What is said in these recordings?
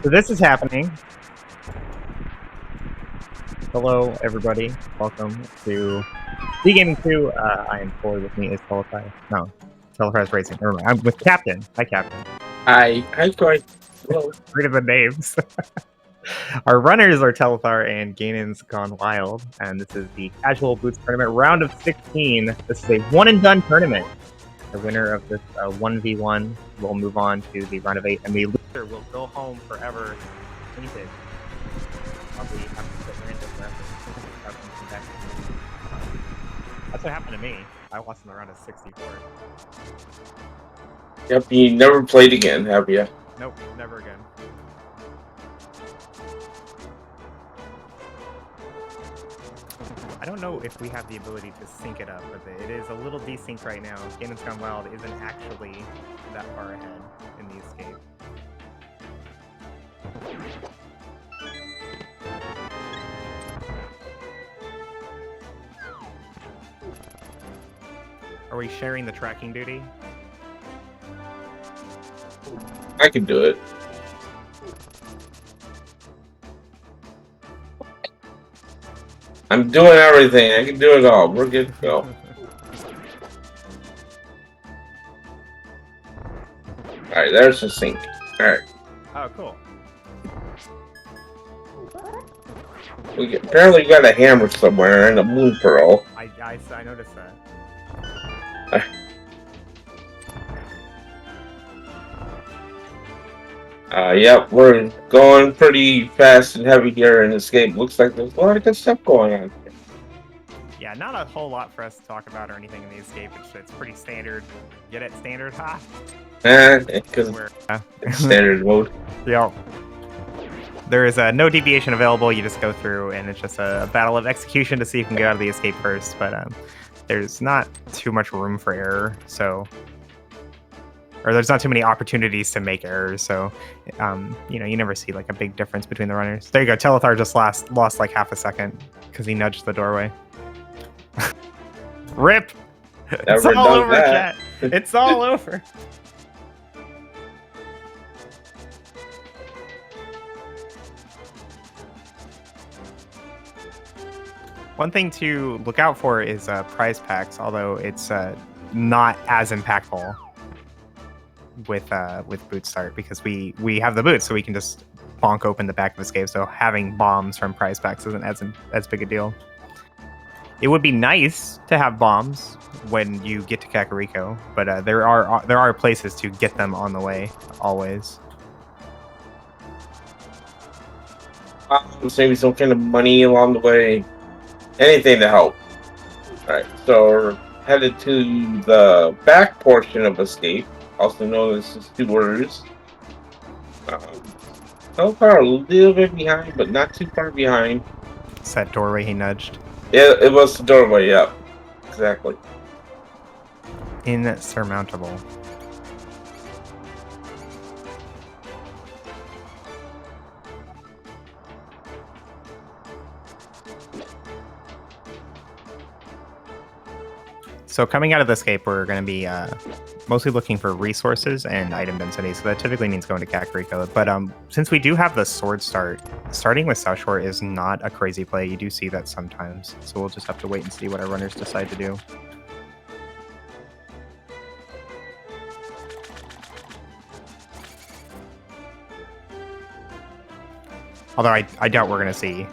So this is happening. Hello, everybody. Welcome to SpeedGaming 2. I am Corey. With me is Telethar. No, Telethar is racing. Never mind. I'm with Captain. Hi, Captain. Hi, Corey. Hello. Read of the names. Our runners are Telethar and GanonsGoneWild, and this is the Casual Boots Tournament round of 16. This is a one-and-done tournament. The winner of this 1v1 will move on to the round of 8, and the loser will go home forever painted. Probably have to sit random forever. That's what happened to me. I lost in the round of 64. Yep, you never played again, have you? Nope, never again. I don't know if we have the ability to sync it up, but it is a little desynced right now. GanonsGoneWild isn't actually that far ahead in the escape. Are we sharing the tracking duty? I can do it. I'm doing everything. I can do it all. We're good to go. Alright, there's the sync. Alright. Oh, cool. Apparently we got a hammer somewhere and a moon pearl. I noticed that. Yep, we're going pretty fast and heavy here in this game. Looks like there's a lot of good stuff going on. Yeah, not a whole lot for us to talk about or anything in the escape. It's pretty standard. Get it? Standard? Ha! Because it's standard mode. Yep. There is no deviation available. You just go through, and it's just a battle of execution to see who can get out of the escape first. But there's not too much room for error, so... Or there's not too many opportunities to make errors, so you never see like a big difference between the runners. There you go. Telethar just lost like half a second because he nudged the doorway. Rip! It's all over, chat. It's all over. One thing to look out for is prize packs, although it's not as impactful with boot start because we have the boots, so we can just bonk open the back of escape. So having bombs from prize packs isn't as big a deal. It would be nice to have bombs when you get to Kakariko, but there are places to get them on the way always. Maybe some kind of money along the way. Anything to help. Alright, so we're headed to the back portion of escape, also known as the sewers. So far a little bit behind, but not too far behind. It's that doorway he nudged. Yeah, it was the doorway, yeah. Exactly. Insurmountable. So coming out of the escape, we're going to be mostly looking for resources and item density. So that typically means going to Kakariko. But since we do have the sword starting with South Shore is not a crazy play. You do see that sometimes. So we'll just have to wait and see what our runners decide to do. Although I doubt we're going to see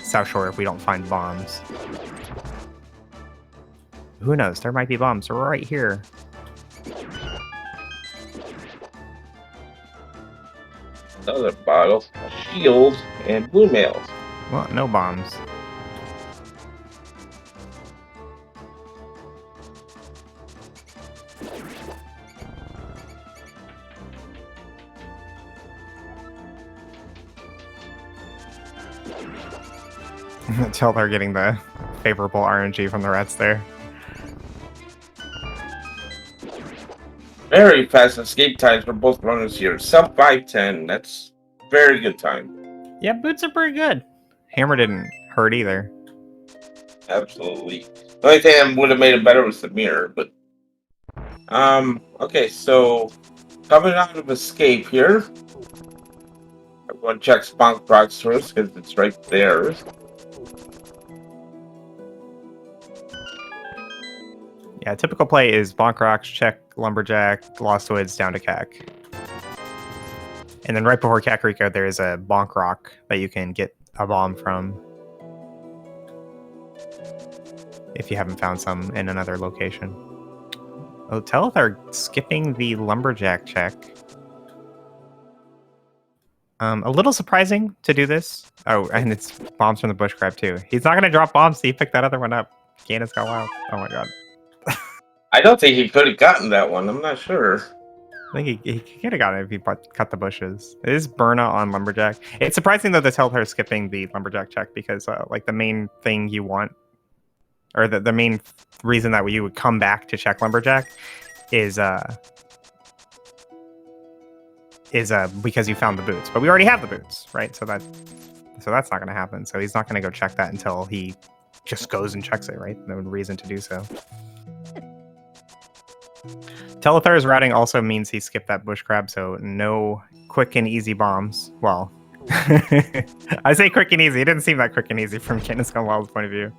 South Shore if we don't find bombs. Who knows? There might be bombs right here. Another bottle, a shield, and blue mails. Well, no bombs. Until they're getting the favorable RNG from the rats there. Very fast escape times for both runners here. Sub 5:10. That's very good time. Yeah, boots are pretty good. Hammer didn't hurt either. Absolutely. The only thing that would have made it better was the mirror, but okay, so coming out of escape here. Everyone checks Bonk Rocks first because it's right there. Yeah, typical play is Bonk Rocks, check Lumberjack, Lost Woods down to Cac. And then right before Kakariko, there is a Bonk Rock that you can get a bomb from. If you haven't found some in another location. Oh, Telethar skipping the Lumberjack check. A little surprising to do this. Oh, and it's bombs from the bush crab too. He's not going to drop bombs, so he picked that other one up. GanonsGoneWild. Oh my god. I don't think he could have gotten that one. I'm not sure. I think he could have gotten it if he cut the bushes. It is Burna on Lumberjack. It's surprising though that Telethar is skipping the Lumberjack check because like the main thing you want, or the main reason that you would come back to check Lumberjack is because you found the boots. But we already have the boots, right? So that's not going to happen. So he's not going to go check that until he just goes and checks it, right? No reason to do so. Telethar's routing also means he skipped that bush crab, so no quick and easy bombs. Well, I say quick and easy. It didn't seem that quick and easy from GanonsGoneWild's point of view.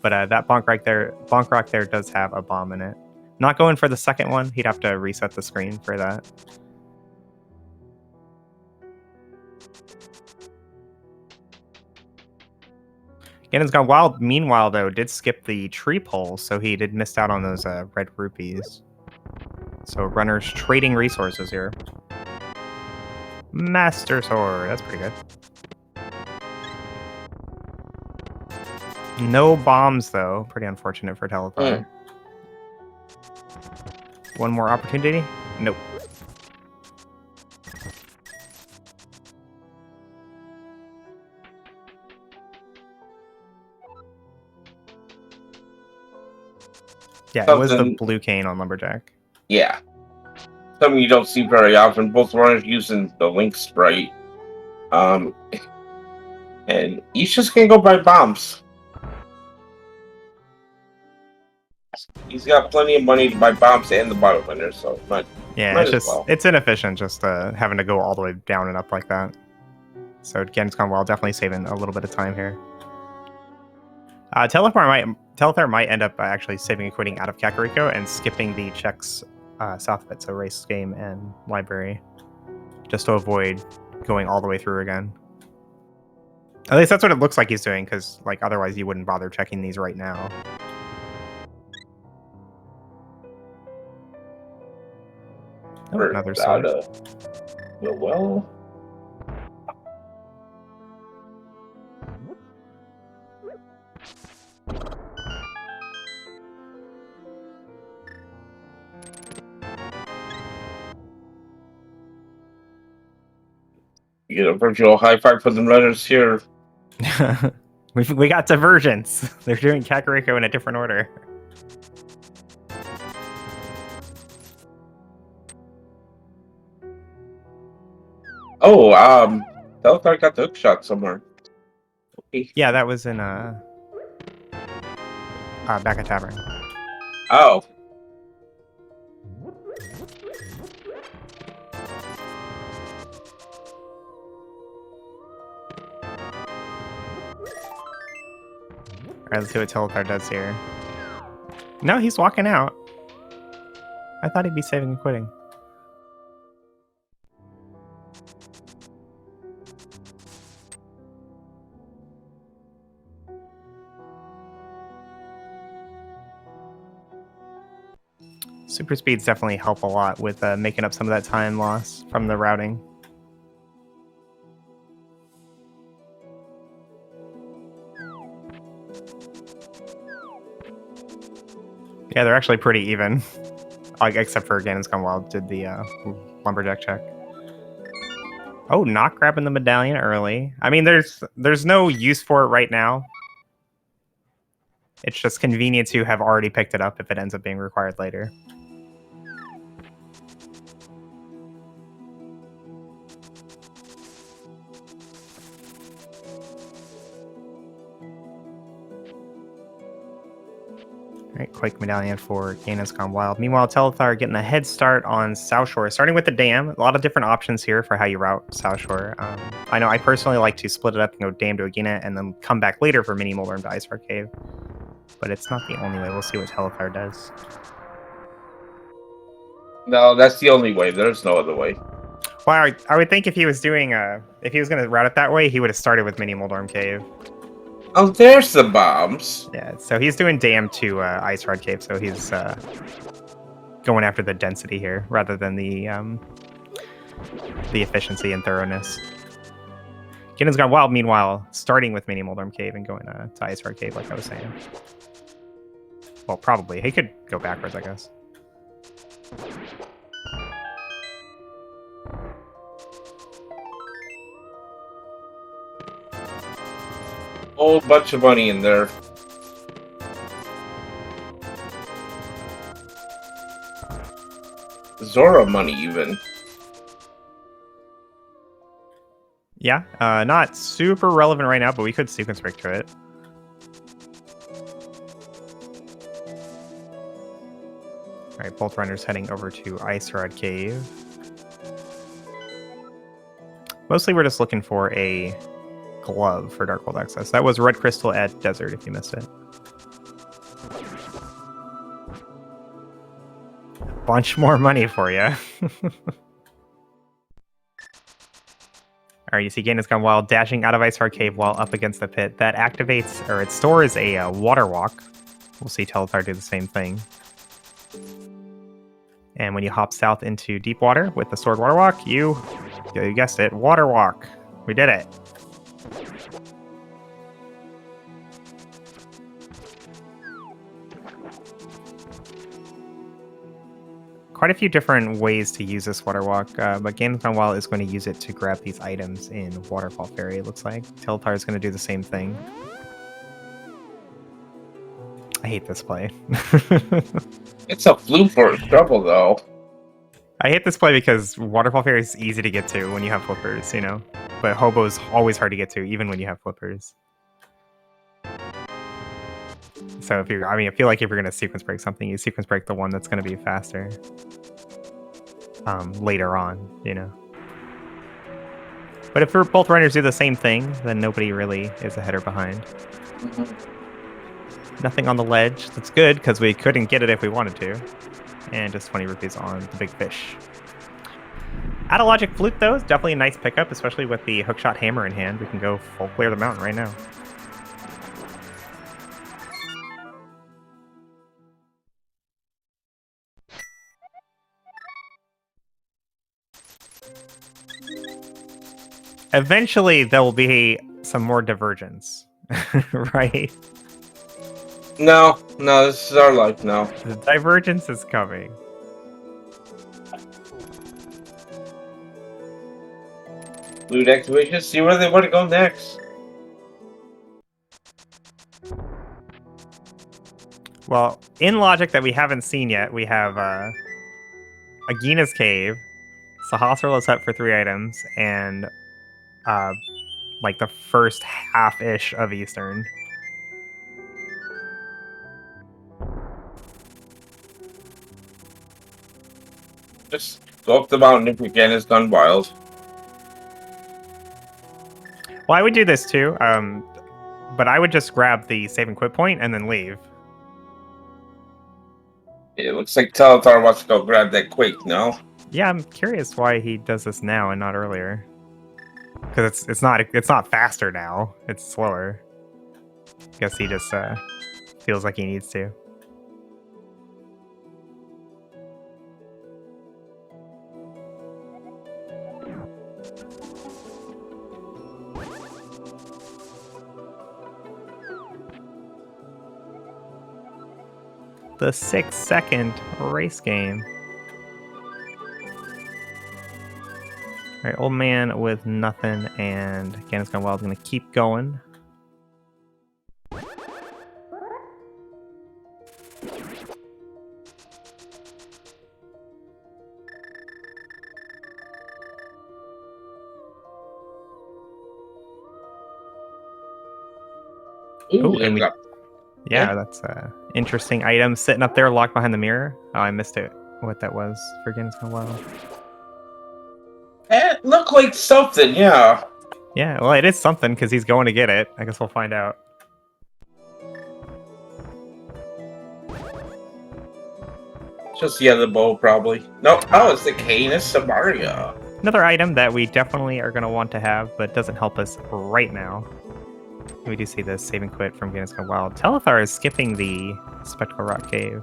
But that Bonk Rock there does have a bomb in it. Not going for the second one. He'd have to reset the screen for that. GanonsGoneWild, meanwhile, though, did skip the tree pole, so he did miss out on those red rupees. So runners trading resources here. Master Sword, that's pretty good. No bombs, though. Pretty unfortunate for Telethar. One more opportunity? Nope. Yeah, it was the blue cane on Lumberjack. Yeah. Something you don't see very often. Both runners using the Link Sprite. And he's just gonna go buy bombs. He's got plenty of money to buy bombs and the bottle winner, so might it's inefficient just having to go all the way down and up like that. So GanonsGoneWild definitely saving a little bit of time here. Telethar might end up actually saving and quitting out of Kakariko and skipping the checks south of it, so race, game, and library, just to avoid going all the way through again. At least that's what it looks like he's doing, because like otherwise you wouldn't bother checking these right now. Oh, another sword. Well. You get a virtual high five for the runners here. we got divergence. They're doing Kakariko in a different order. Oh, Telethar got the hook shot somewhere. Okay. Yeah, that was in back at Tavern. Oh. Alright, let's see what Telethar does here. No, he's walking out. I thought he'd be saving and quitting. Super speeds definitely help a lot with making up some of that time loss from the routing. Yeah, they're actually pretty even. Except for GanonsGoneWild did the Lumberjack check. Oh, not grabbing the medallion early. I mean, there's no use for it right now. It's just convenient to have already picked it up if it ends up being required later. All right, Quake Medallion for GanonsGoneWild. Meanwhile, Telethar getting a head start on South Shore, starting with the dam. A lot of different options here for how you route South Shore. I know I personally like to split it up and go dam to Agena and then come back later for Mini Molder to Ice Rock Cave. But it's not the only way. We'll see what Telethar does. No, that's the only way. There's no other way. Well, I would think if he was doing if he was going to route it that way, he would have started with Mini Moldorm Cave. Oh, there's the bombs. Yeah, so he's doing dam to Ice Rod Cave, so he's going after the density here rather than the efficiency and thoroughness. GanonsGoneWild, meanwhile, starting with Mini Moldorm Cave and going to Ice Rod Cave, like I was saying. Well, probably. He could go backwards, I guess. Whole bunch of money in there. Zora money, even. Yeah, not super relevant right now, but we could sequence break to it. All right, both runners heading over to Ice Rod Cave. Mostly we're just looking for a glove for Darkhold access. That was Red Crystal at Desert, if you missed it. Bunch more money for you. Alright, you see GanonsGoneWild dashing out of Ice Rod Cave while up against the pit. That activates, or it stores a water walk. We'll see Telethar do the same thing. And when you hop south into deep water with the stored water walk, you guessed it, water walk. We did it. Quite a few different ways to use this water walk, but GanonsGoneWild is going to use it to grab these items in Waterfall Ferry, it looks like. Telethar is going to do the same thing. I hate this play. It's a fluke for a struggle, though. I hate this play because Waterfall Ferry is easy to get to when you have flippers, you know? But Hobo's always hard to get to, even when you have flippers. So if you're, I feel like if you're going to sequence break something, you sequence break the one that's going to be faster. Later on, you know. But if both runners do the same thing, then nobody really is ahead or behind. Nothing on the ledge. That's good, because we couldn't get it if we wanted to. And just 20 rupees on the big fish. Out of Logic Flute, though, is definitely a nice pickup, especially with the hookshot hammer in hand. We can go full clear the mountain right now. Eventually, there will be some more divergence, right? No, this is our life now. The divergence is coming. Loot activation, see where they want to go next. Well, in Logic that we haven't seen yet, we have Agina's Cave, Sahasrar's Hut for 3 items, and like the first half-ish of Eastern. Just go up the mountain if you can. It's gone wild. Well, I would do this too, but I would just grab the save and quit point and then leave. It looks like Telethar wants to go grab that Quake now. Yeah, I'm curious why he does this now and not earlier. Because it's not faster now. It's slower. Guess he just feels like he needs to. The 6-second race game. All right, old man with nothing, and GanonsGoneWild going to keep going. Ooh, Ooh, and Yeah, that's a interesting item sitting up there, locked behind the mirror. Oh, I missed it. What that was for GanonsGoneWild. It looked like something, yeah. Yeah, well, it is something because he's going to get it. I guess we'll find out. Just the other bow, probably. No, oh, it's the Canis Samaria. Another item that we definitely are going to want to have, but doesn't help us right now. We do see this save and quit from GanonsGoneWild. Telethar is skipping the Spectral Rock Cave.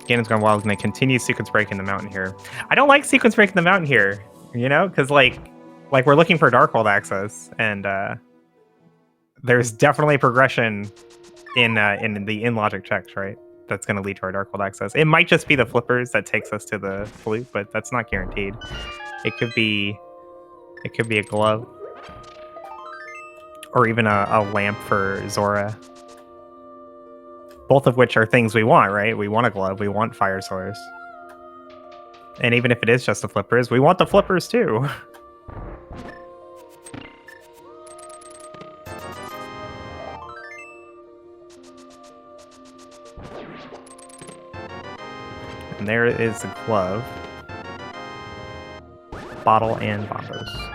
GanonsGoneWild is going to continue sequence breaking the mountain here. I don't like sequence breaking the mountain here, you know, because like we're looking for Darkhold access, and there's definitely progression in the in-logic checks, right? That's going to lead to our Darkhold access. It might just be the flippers that takes us to the flute, but that's not guaranteed. It could be a glove, or even a lamp for Zora. Both of which are things we want, right? We want a glove, we want fire source. And even if it is just the flippers, we want the flippers too. And there is a glove, bottle, and bombos.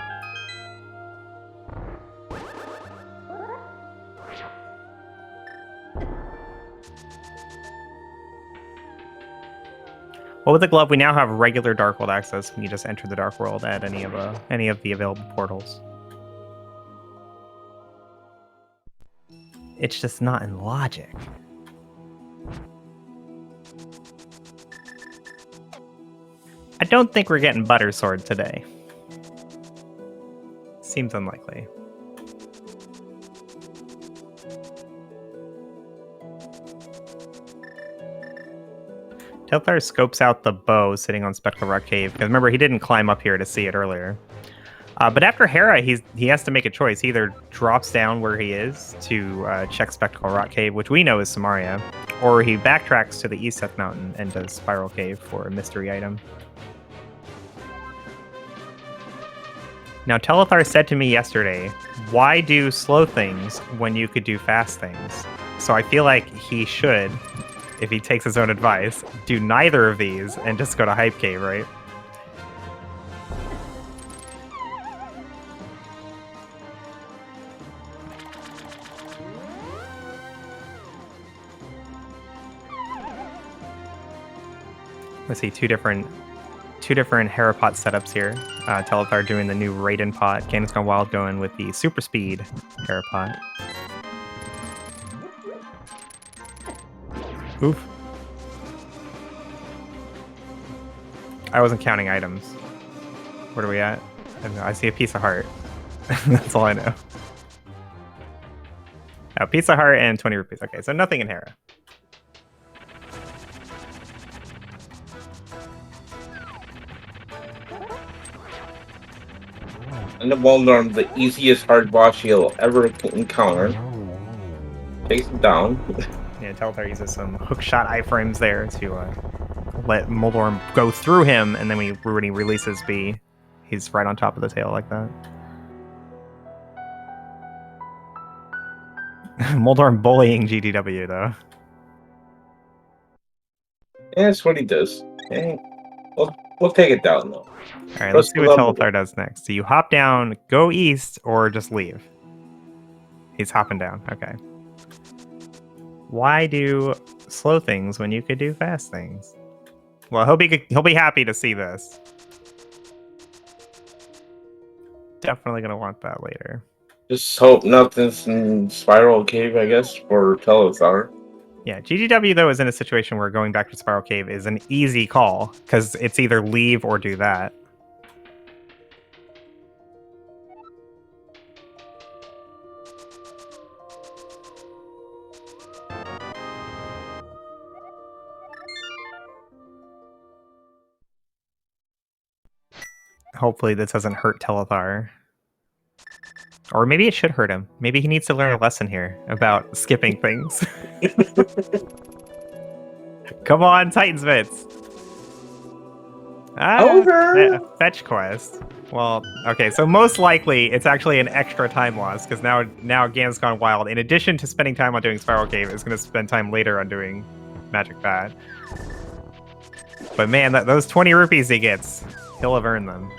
Well, with the glove, we now have regular Dark World access. We can just enter the Dark World at any of the available portals. It's just not in logic. I don't think we're getting Butter Sword today. Seems unlikely. Telethar scopes out the bow sitting on Spectral Rock Cave, because remember, he didn't climb up here to see it earlier. But after Hera, he has to make a choice. He either drops down where he is to check Spectral Rock Cave, which we know is Samaria, or he backtracks to the East Seth Mountain and does Spiral Cave for a mystery item. Now, Telethar said to me yesterday, why do slow things when you could do fast things? So I feel like he should, if he takes his own advice, do neither of these and just go to Hype Cave, right? Let's see, two different Hera pot setups here. Telethar doing the new Raiden pot. GanonsGoneWild going with the Super Speed Hera pot. Oof. I wasn't counting items. What are we at? I don't know. I see a piece of heart. That's all I know. A piece of heart and 20 rupees. Okay, so nothing in Hera. And the Waldorm, the easiest hard boss you'll ever encounter. Takes him down. Yeah, Telethar uses some hookshot iframes there to let Moldorm go through him, and then when he releases B, he's right on top of the tail like that. Moldorm bullying GDW, though. Yeah, that's what he does. Hey, we'll take it down, though. All right, let's see what Telethar does next. Do you hop down, go east, or just leave? He's hopping down. Okay. Why do slow things when you could do fast things? Well, he'll be happy to see this. Definitely gonna want that later. Just hope nothing's in Spiral Cave, I guess, for Telethar. Yeah, GGW though is in a situation where going back to Spiral Cave is an easy call because it's either leave or do that. Hopefully this doesn't hurt Telethar. Or maybe it should hurt him. Maybe he needs to learn a lesson here about skipping things. Come on, Titansmiths! Over! Fetch quest. Well, okay, so most likely it's actually an extra time loss because now GanonsGoneWild, in addition to spending time on doing Spiral Cave, is going to spend time later on doing Magic Bat. But man, those 20 rupees he gets, he'll have earned them.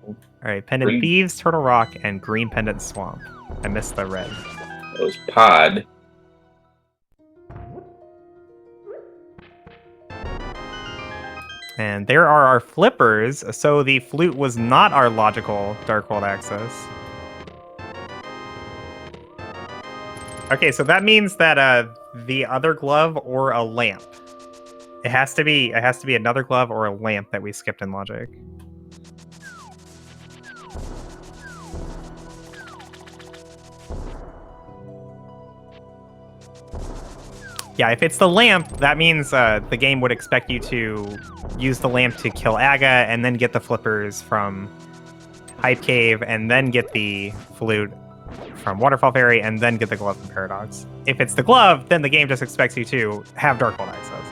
All right, Pendant Thieves, Turtle Rock, and Green Pendant Swamp. I missed the red. It was Pod. And there are our flippers, so the flute was not our logical Dark World access. Okay, so that means that the other glove or a lamp. It has to be another glove or a lamp that we skipped in logic. Yeah, if it's the lamp, that means the game would expect you to use the lamp to kill Aga and then get the flippers from Hype Cave and then get the flute from Waterfall Fairy and then get the glove from Paradox. If it's the glove, then the game just expects you to have Dark World access.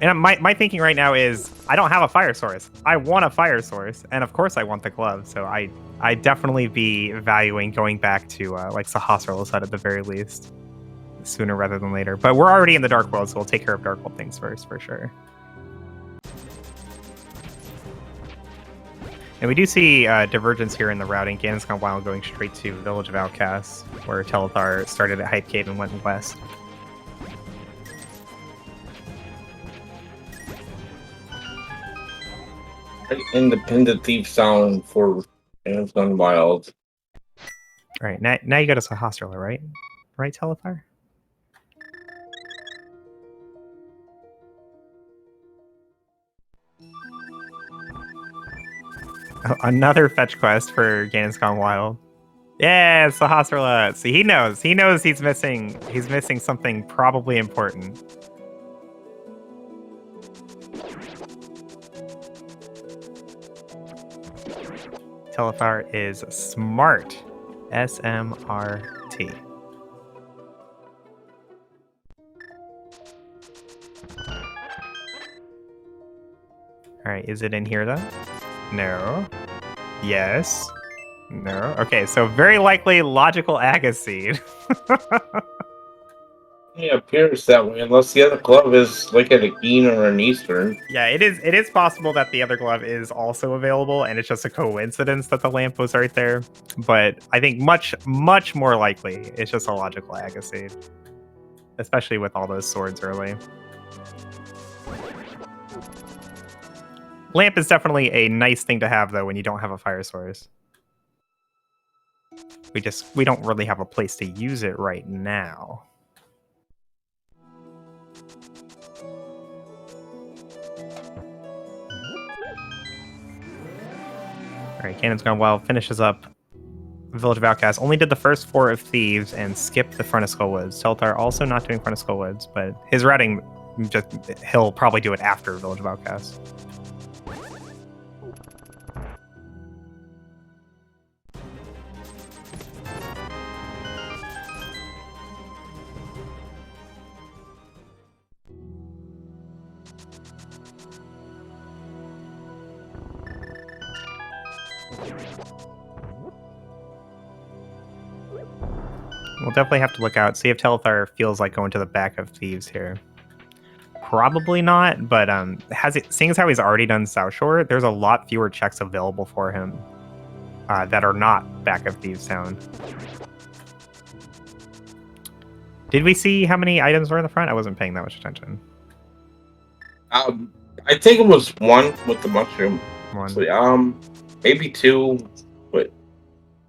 And my thinking right now is, I don't have a fire source. I want a fire source, and of course I want the glove, so I'd definitely be valuing going back to, like Sahasrahla said at the very least, sooner rather than later. But we're already in the Dark World, so we'll take care of Dark World things first, for sure. And we do see divergence here in the routing. GanonsGoneWild going straight to Village of Outcasts, where Telethar started at Hype Cave and went west. Independent thief sound for GanonsGoneWild. All right, now you got us a Sahasrahla, right? Right, Telethar? Oh, another fetch quest for GanonsGoneWild. Yeah, Sahasrahla. See, he knows he's missing something probably important. Telethar is smart. SMRT. All right, is it in here though? No. Yes. No. Okay, so very likely logical Aga seed. It appears that way, unless the other glove is like at a Geen or an Eastern. Yeah, it is possible that the other glove is also available, and it's just a coincidence that the lamp was right there. But I think much more likely it's just a logical Aga seed, especially with all those swords early. Lamp is definitely a nice thing to have though when you don't have a fire source. We don't really have a place to use it right now. All right, GanonsGoneWild finishes up Village of Outcasts. Only did the first 4 of Thieves and skipped the Front of Skull Woods. Telethar also not doing Front of Skull Woods, but his routing, he'll probably do it after Village of Outcasts. We'll definitely have to look out, see if Telethar feels like going to the back of Thieves here. Probably not, but seeing as how he's already done South Shore, there's a lot fewer checks available for him that are not back of Thieves Town. Did we see how many items were in the front? I wasn't paying that much attention. I think it was 1 with the mushroom. 1. So, maybe 2, but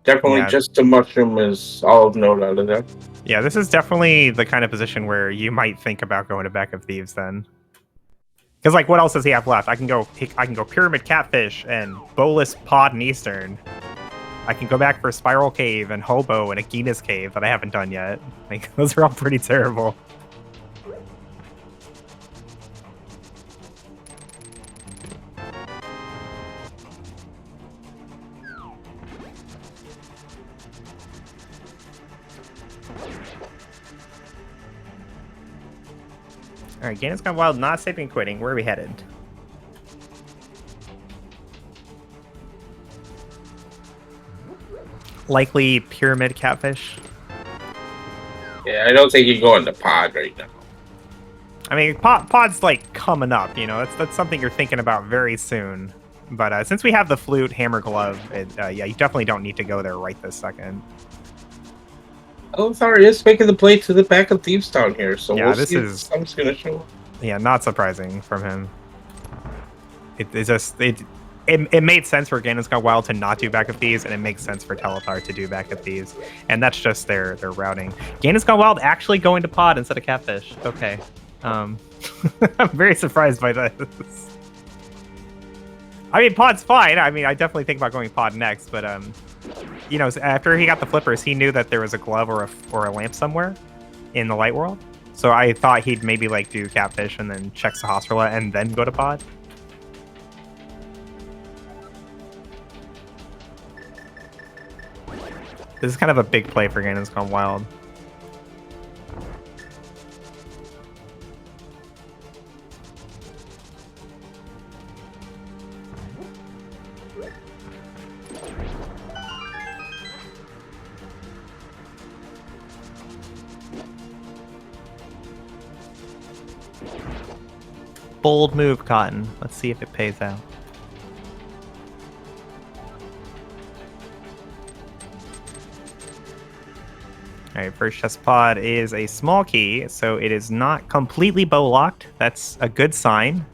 definitely Yeah. just the mushroom is all of note out of there. Yeah, this is definitely the kind of position where you might think about going to Back of Thieves then. Because like, what else does he have left? I can go Pyramid Catfish and Bolus Pod and Eastern. I can go back for Spiral Cave and Hobo and Agina's Cave that I haven't done yet. Like, those are all pretty terrible. Alright, GanonsGoneWild not saving and quitting. Where are we headed? Likely pyramid catfish. Yeah, I don't think you go in the pod right now. I mean, pod's like coming up, you know. That's something you're thinking about very soon. But since we have the flute, hammer, glove, yeah, you definitely don't need to go there right this second. Telethar is making the play to the back of Thieves Town here, so Yeah, we'll this see if is- something's gonna show up. Yeah, not surprising from him. It made sense for GanonsGoneWild to not do back of thieves, and it makes sense for Telethar to do back of thieves, and that's just their routing. GanonsGoneWild actually going to pod instead of catfish. Okay, I'm very surprised by this. I mean, pod's fine. I mean, I definitely think about going pod next, but you know, after he got the flippers, he knew that there was a glove or a lamp somewhere in the light world. So I thought he'd maybe like do catfish and then check Sahasrara and then go to pod. This is kind of a big play for GanonsGoneWild. Bold move, Cotton. Let's see if it pays out. Alright, first chest pod is a small key, so it is not completely bow locked. That's a good sign.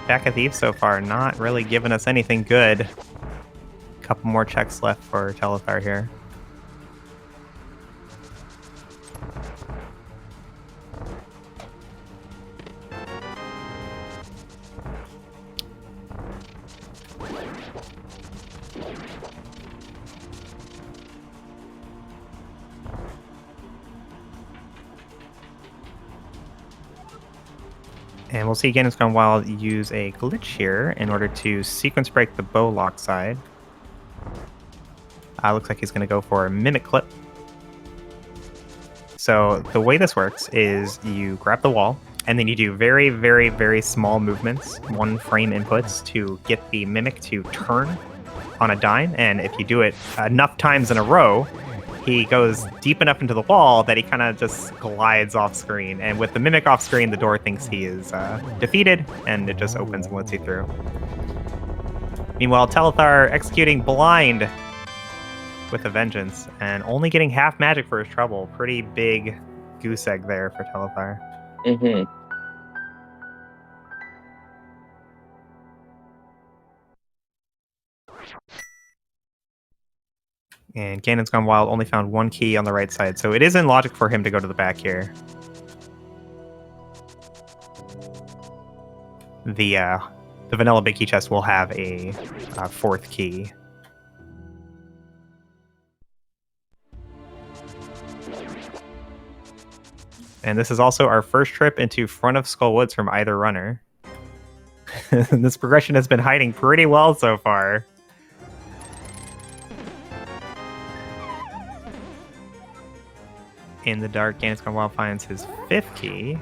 Back of Thieves so far, not really giving us anything good. Couple more checks left for Telethar here. And we'll see GanonsGoneWild use a glitch here in order to sequence break the bow lock side. Looks like he's going to go for a mimic clip. So the way this works is you grab the wall, and then you do very, very, very small movements, 1 frame inputs, to get the mimic to turn on a dime. And if you do it enough times in a row, he goes deep enough into the wall that he kind of just glides off screen. And with the mimic off screen, the door thinks he is defeated, and it just opens and lets you through. Meanwhile, Telethar executing blind with a vengeance, and only getting half magic for his trouble. Pretty big goose egg there for Telethar. Mm-hmm. And GanonsGoneWild only found 1 key on the right side, so it is in logic for him to go to the back here. The vanilla big key chest will have a 4th key. And this is also our first trip into front of Skull Woods from either runner. This progression has been hiding pretty well so far. In the dark, GanonsGoneWild finds his 5th key.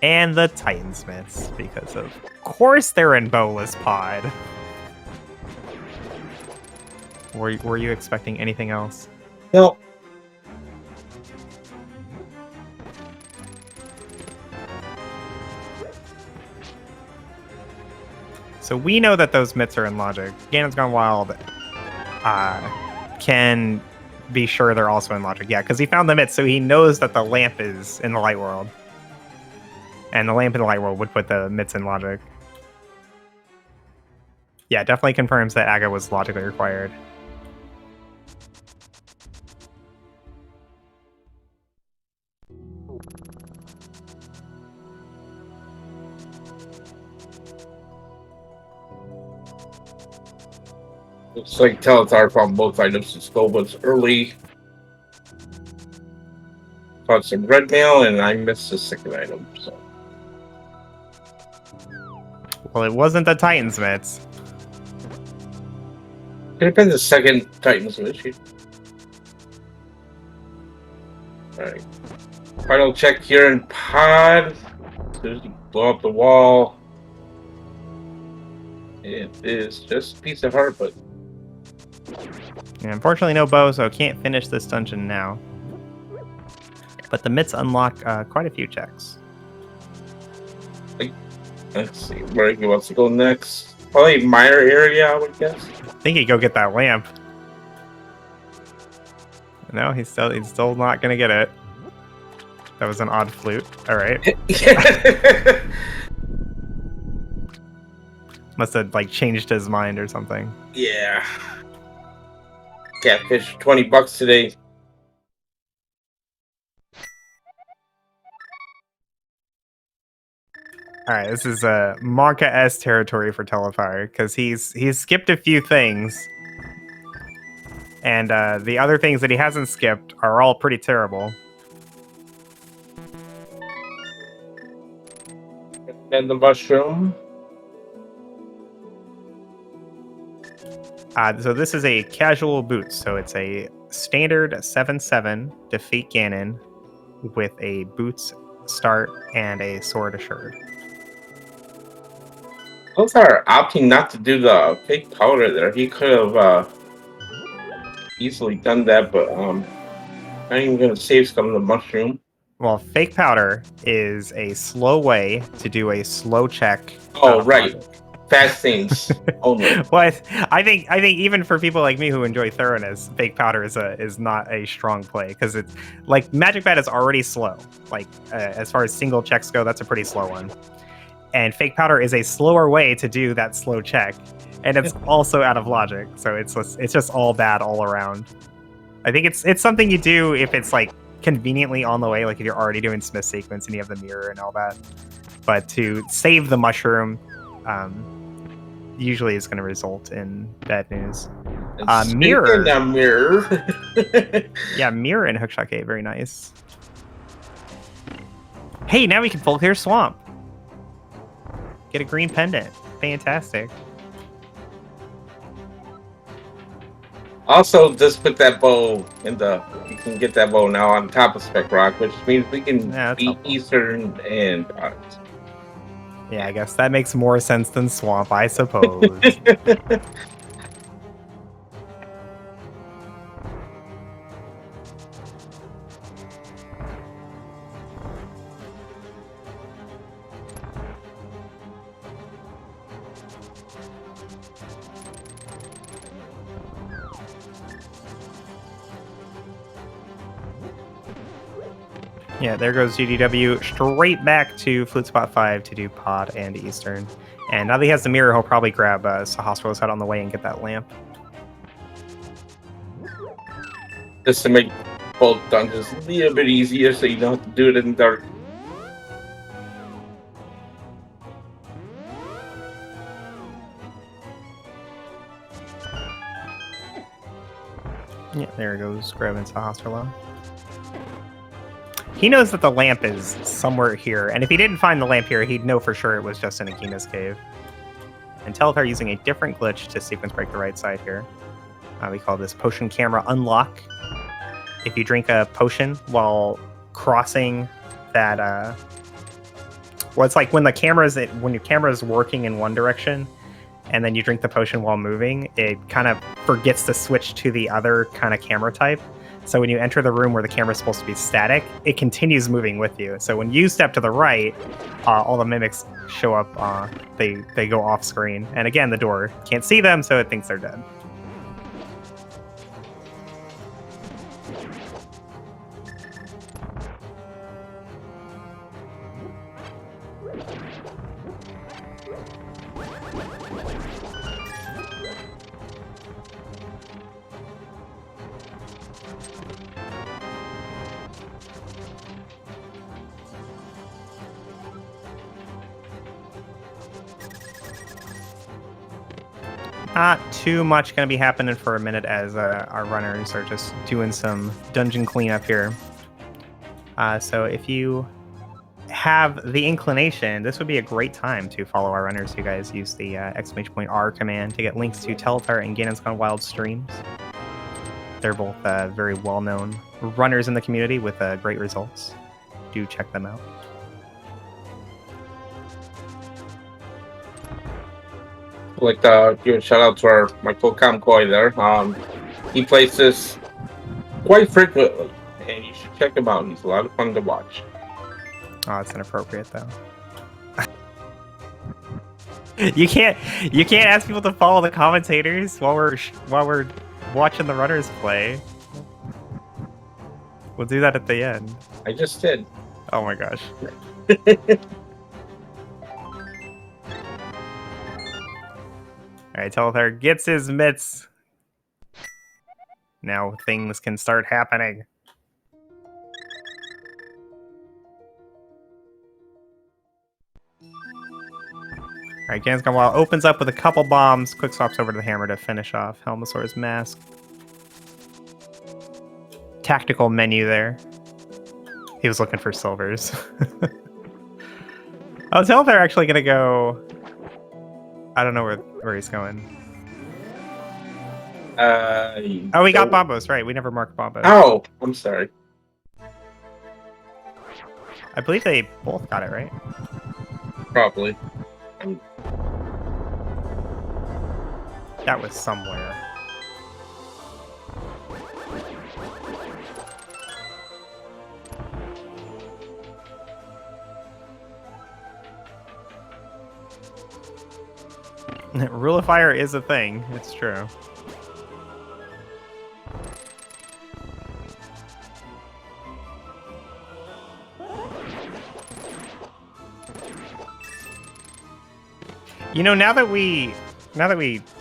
And the Titansmiths, because of course they're in bowless pod. Were you expecting anything else? No. So we know that those mitts are in logic. GanonsGoneWild can be sure they're also in logic. Yeah, because he found the mitts, so he knows that the lamp is in the light world. And the lamp in the light world would put the mitts in logic. Yeah, definitely confirms that Aga was logically required. Looks like Telethar found both items in Scoba's early. Found some red mail, and I missed the second item. So. Well, it wasn't the Titansmiths. Could have been the second Titans issue. Alright. Final check here in pod. As soon as you blow up the wall. It is just a piece of heart, but. Yeah, unfortunately, no bow, so can't finish this dungeon now. But the myths unlock quite a few checks. Let's see where he wants to go next. Probably Meyer area, I would guess. I think he'd go get that lamp. No, he's still not gonna get it. That was an odd flute. All right. Must have like changed his mind or something. Yeah. Catfish $20 today. All right, this is Monka S territory for Telethar because he's skipped a few things, and the other things that he hasn't skipped are all pretty terrible. And the mushroom. So this is a casual boot, so it's a standard 7/7 defeat Ganon with a boots start and a sword assured. Those are opting not to do the fake powder there. He could have easily done that, but I'm not even gonna save some of the mushroom. Well, fake powder is a slow way to do a slow check. Oh, right. Fast things only. What I think even for people like me who enjoy thoroughness, fake powder is not a strong play because it's like Magic Bat is already slow. Like as far as single checks go, that's a pretty slow one. And fake powder is a slower way to do that slow check, and it's also out of logic. So it's just all bad all around. I think it's something you do if it's like conveniently on the way, like if you're already doing Smith sequence and you have the mirror and all that. But to save the mushroom, usually is going to result in bad news. Mirror. Mirror. Yeah, mirror and Hookshot Gate, very nice. Hey, now we can full clear swamp. Get a green pendant. Fantastic. Also, just put that bow in the. You can get that bow now on top of Spec Rock, which means we can beat Eastern and Products. Yeah, I guess that makes more sense than Swamp, I suppose. Yeah, there goes GDW straight back to Flute Spot 5 to do Pod and Eastern. And now that he has the mirror, he'll probably grab Sahasra's head on the way and get that lamp. Just to make both dungeons a little bit easier so you don't have to do it in the dark. Yeah, there goes grabbing Sahasrala. He knows that the lamp is somewhere here, and if he didn't find the lamp here, he'd know for sure it was just in Akina's cave. And Telethar using a different glitch to sequence break the right side here. We call this potion camera unlock. If you drink a potion while crossing that, well, it's like when your camera is working in one direction, and then you drink the potion while moving, it kind of forgets to switch to the other kind of camera type. So when you enter the room where the camera is supposed to be static, it continues moving with you. So when you step to the right, all the mimics show up. They go off screen. And again, the door can't see them, so it thinks they're dead. Not too much going to be happening for a minute as our runners are just doing some dungeon cleanup here. So if you have the inclination, this would be a great time to follow our runners. You guys use the !R command to get links to Telethar and GanonsGoneWild streams. They're both very well-known runners in the community with great results. Do check them out. I'd like to give a shout out to my co-com Koi there. He plays this quite frequently, and you should check him out. He's a lot of fun to watch. Oh, it's inappropriate though. You can't ask people to follow the commentators while we're watching the runners play. We'll do that at the end. I just did. Oh my gosh. Alright, Telethar gets his mitts. Now things can start happening. Alright, GanonsGoneWild opens up with a couple bombs. Quick swaps over to the hammer to finish off Helmasaur's mask. Tactical menu there. He was looking for silvers. Oh, Telethar actually gonna go... I don't know where he's going. Oh, we got Bombos, right. We never marked Bombos. Oh, I'm sorry. I believe they both got it, right? Probably. That was somewhere. Rule of Fire is a thing. It's true. You know, now that we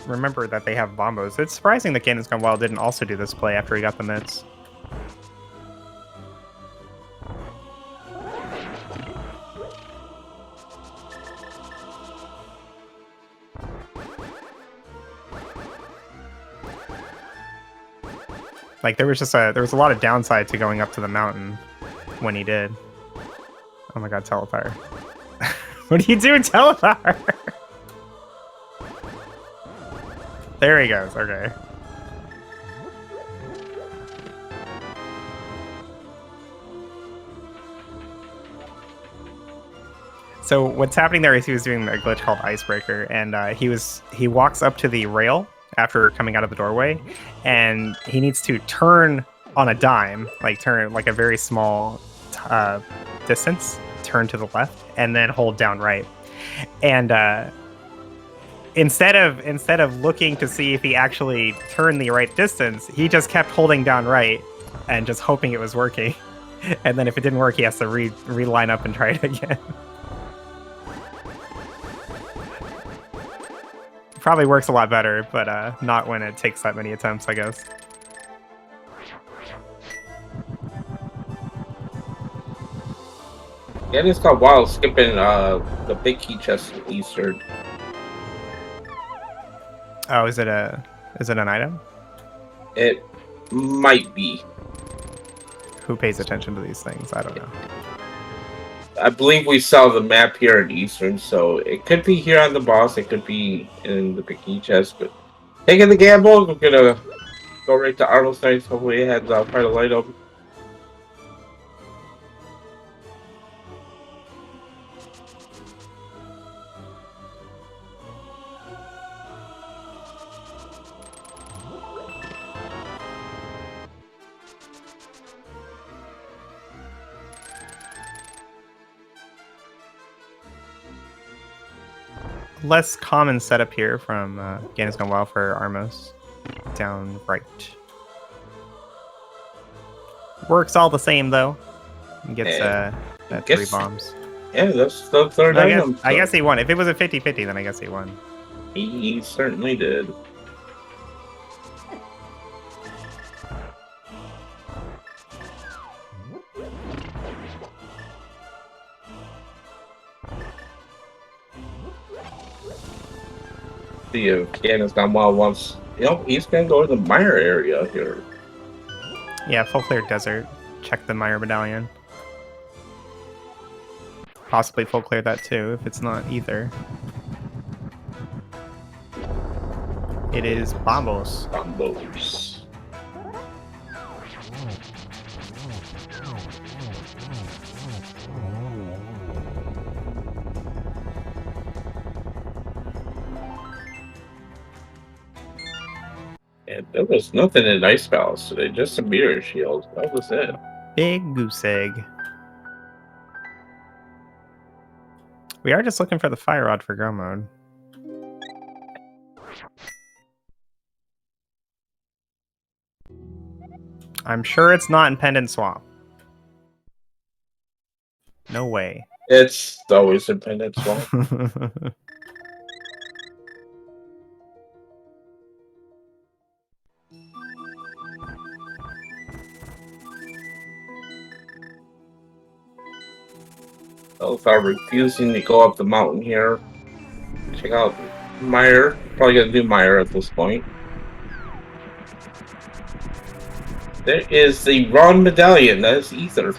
remember that they have Bombos, it's surprising that GanonsGoneWild didn't also do this play after he got the mitts. Like, there was a lot of downside to going up to the mountain when he did. Oh my god, Telethar. What are you doing, Telethar? There he goes, okay. So what's happening there is he was doing a glitch called Icebreaker, and he walks up to the rail after coming out of the doorway, and he needs to turn on a dime, turn like a very small distance, turn to the left, and then hold down right. And instead of looking to see if he actually turned the right distance, he just kept holding down right and just hoping it was working. And then if it didn't work, he has to reline up and try it again. Probably works a lot better, but not when it takes that many attempts, I guess. Yeah, it's called Wild skipping the big key chest Eastern. Oh, is it an item? It might be. Who pays attention to these things? I don't know. I believe we saw the map here in Eastern, so it could be here on the boss, it could be in the big key chest, but taking the gamble, we're gonna go right to Arnold's Nights. Hopefully it had the final light open. Less common setup here from GanonsGoneWild for Armos. Down right. Works all the same though. Gets that 3 bombs. Yeah, that's the third item. I guess he won. If it was a 50-50, then I guess he won. He certainly did. See if GanonsGoneWild wants. You know, he's gonna go to the Mire area here. Yeah, full clear desert. Check the Mire medallion. Possibly full clear that too, if it's not either. It is Bombos. Bombos. And there was nothing in Ice Palace today, just a mirror shield. That was it. Big goose egg. We are just looking for the fire rod for Go mode. I'm sure it's not in Pendant Swamp. No way. It's always in Pendant Swamp. Telethar refusing to go up the mountain here. Check out Mire. Probably gonna do Mire at this point. There is the wrong medallion. That is Ether.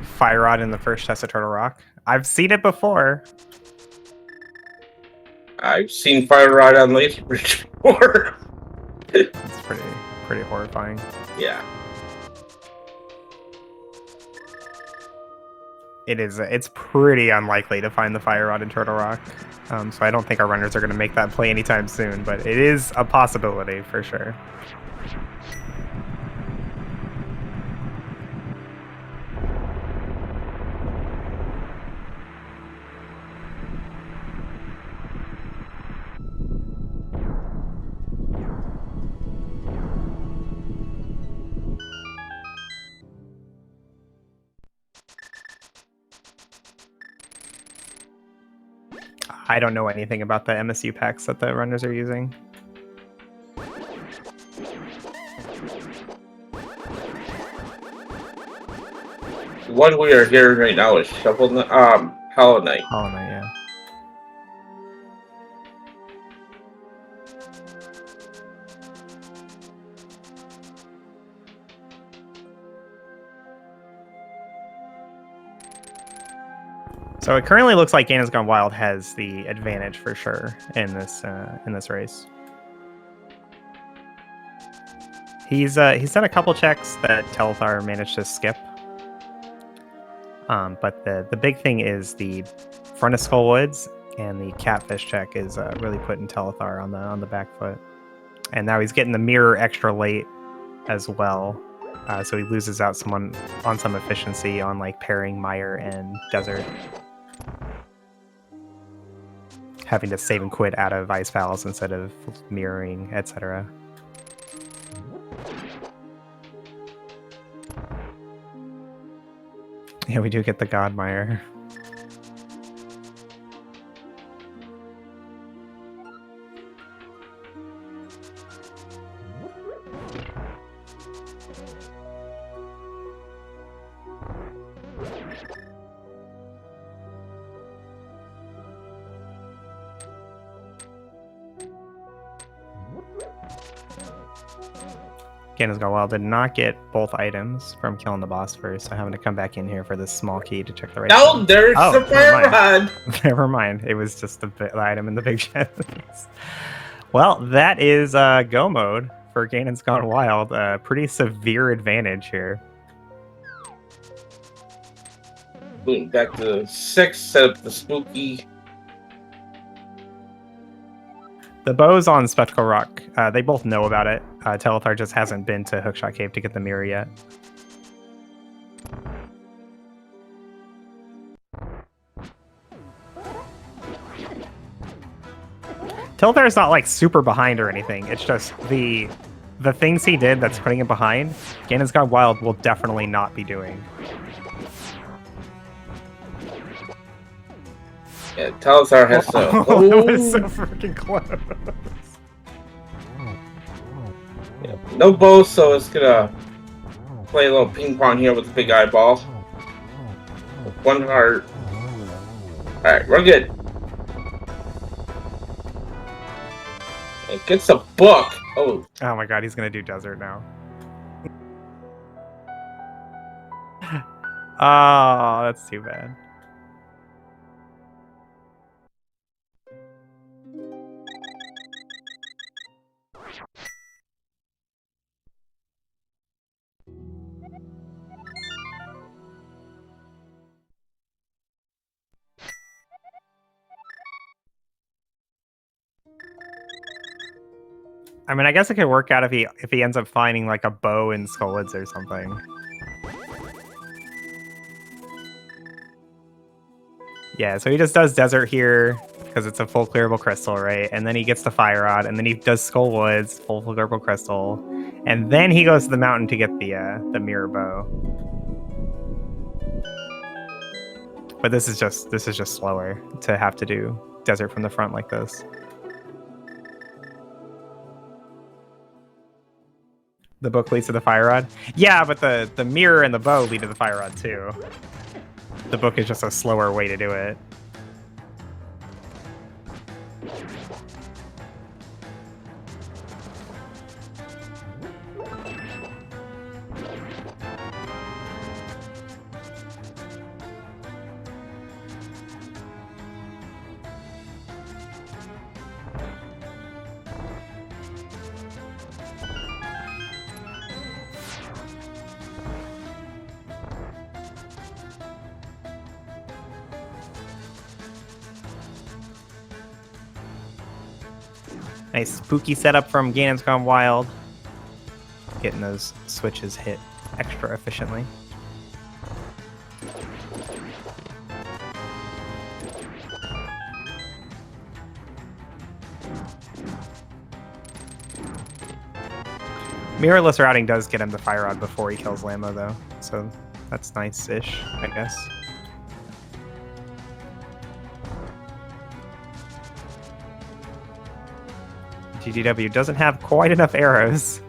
Fire rod in the first test of Turtle Rock. I've seen it before. I've seen Fire Rod on Laser Bridge before. It's pretty horrifying. Yeah. It is. It's pretty unlikely to find the fire rod in Turtle Rock, so I don't think our runners are going to make that play anytime soon. But it is a possibility for sure. I don't know anything about the MSU packs that the runners are using. What we are hearing right now is Hollow Knight. Hollow Knight, yeah. So it currently looks like GanonsGoneWild has the advantage for sure in this race. He's done a couple checks that Telethar managed to skip. But the big thing is the front of Skullwoods, and the catfish check is really putting Telethar on the back foot. And now he's getting the mirror extra late as well. So he loses out on some efficiency on like pairing Mire and Desert. Having to save and quit out of Ice Palace instead of mirroring, etc. Yeah, we do get the God Mire. GanonsGoneWild did not get both items from killing the boss first, so having to come back in here for this small key to check the right. No, there's the fire rod. Never mind. It was just the item in the big chest. Well, that is go mode for GanonsGoneWild. A pretty severe advantage here. Boom, back to 6, set up the spooky. The bows on Spectacle Rock, they both know about it. Telethar just hasn't been to Hookshot Cave to get the mirror yet. Telethar is not like super behind or anything. It's just the things he did that's putting him behind, GanonsGoneWild will definitely not be doing. Yeah, Telethar has to. Oh, that was so freaking close. Yeah, no bow, so it's gonna play a little ping pong here with the big eyeball. One heart. Alright, we're good. It gets a book. Oh. Oh my god, he's gonna do desert now. Oh, that's too bad. I mean, I guess it could work out if he ends up finding like a bow in Skullwoods or something. Yeah, so he just does desert here because it's a full clearable crystal, right? And then he gets the fire rod, and then he does Skullwoods, full clearable crystal, and then he goes to the mountain to get the mirror bow. But this is just slower to have to do desert from the front like this. The book leads to the fire rod. Yeah, but the mirror and the bow lead to the fire rod too. The book is just a slower way to do it. Nice spooky setup from GanonsGoneWild. Getting those switches hit extra efficiently. Mirrorless routing does get him the fire rod before he kills Lambo, though, so that's nice-ish, I guess. GGW doesn't have quite enough arrows.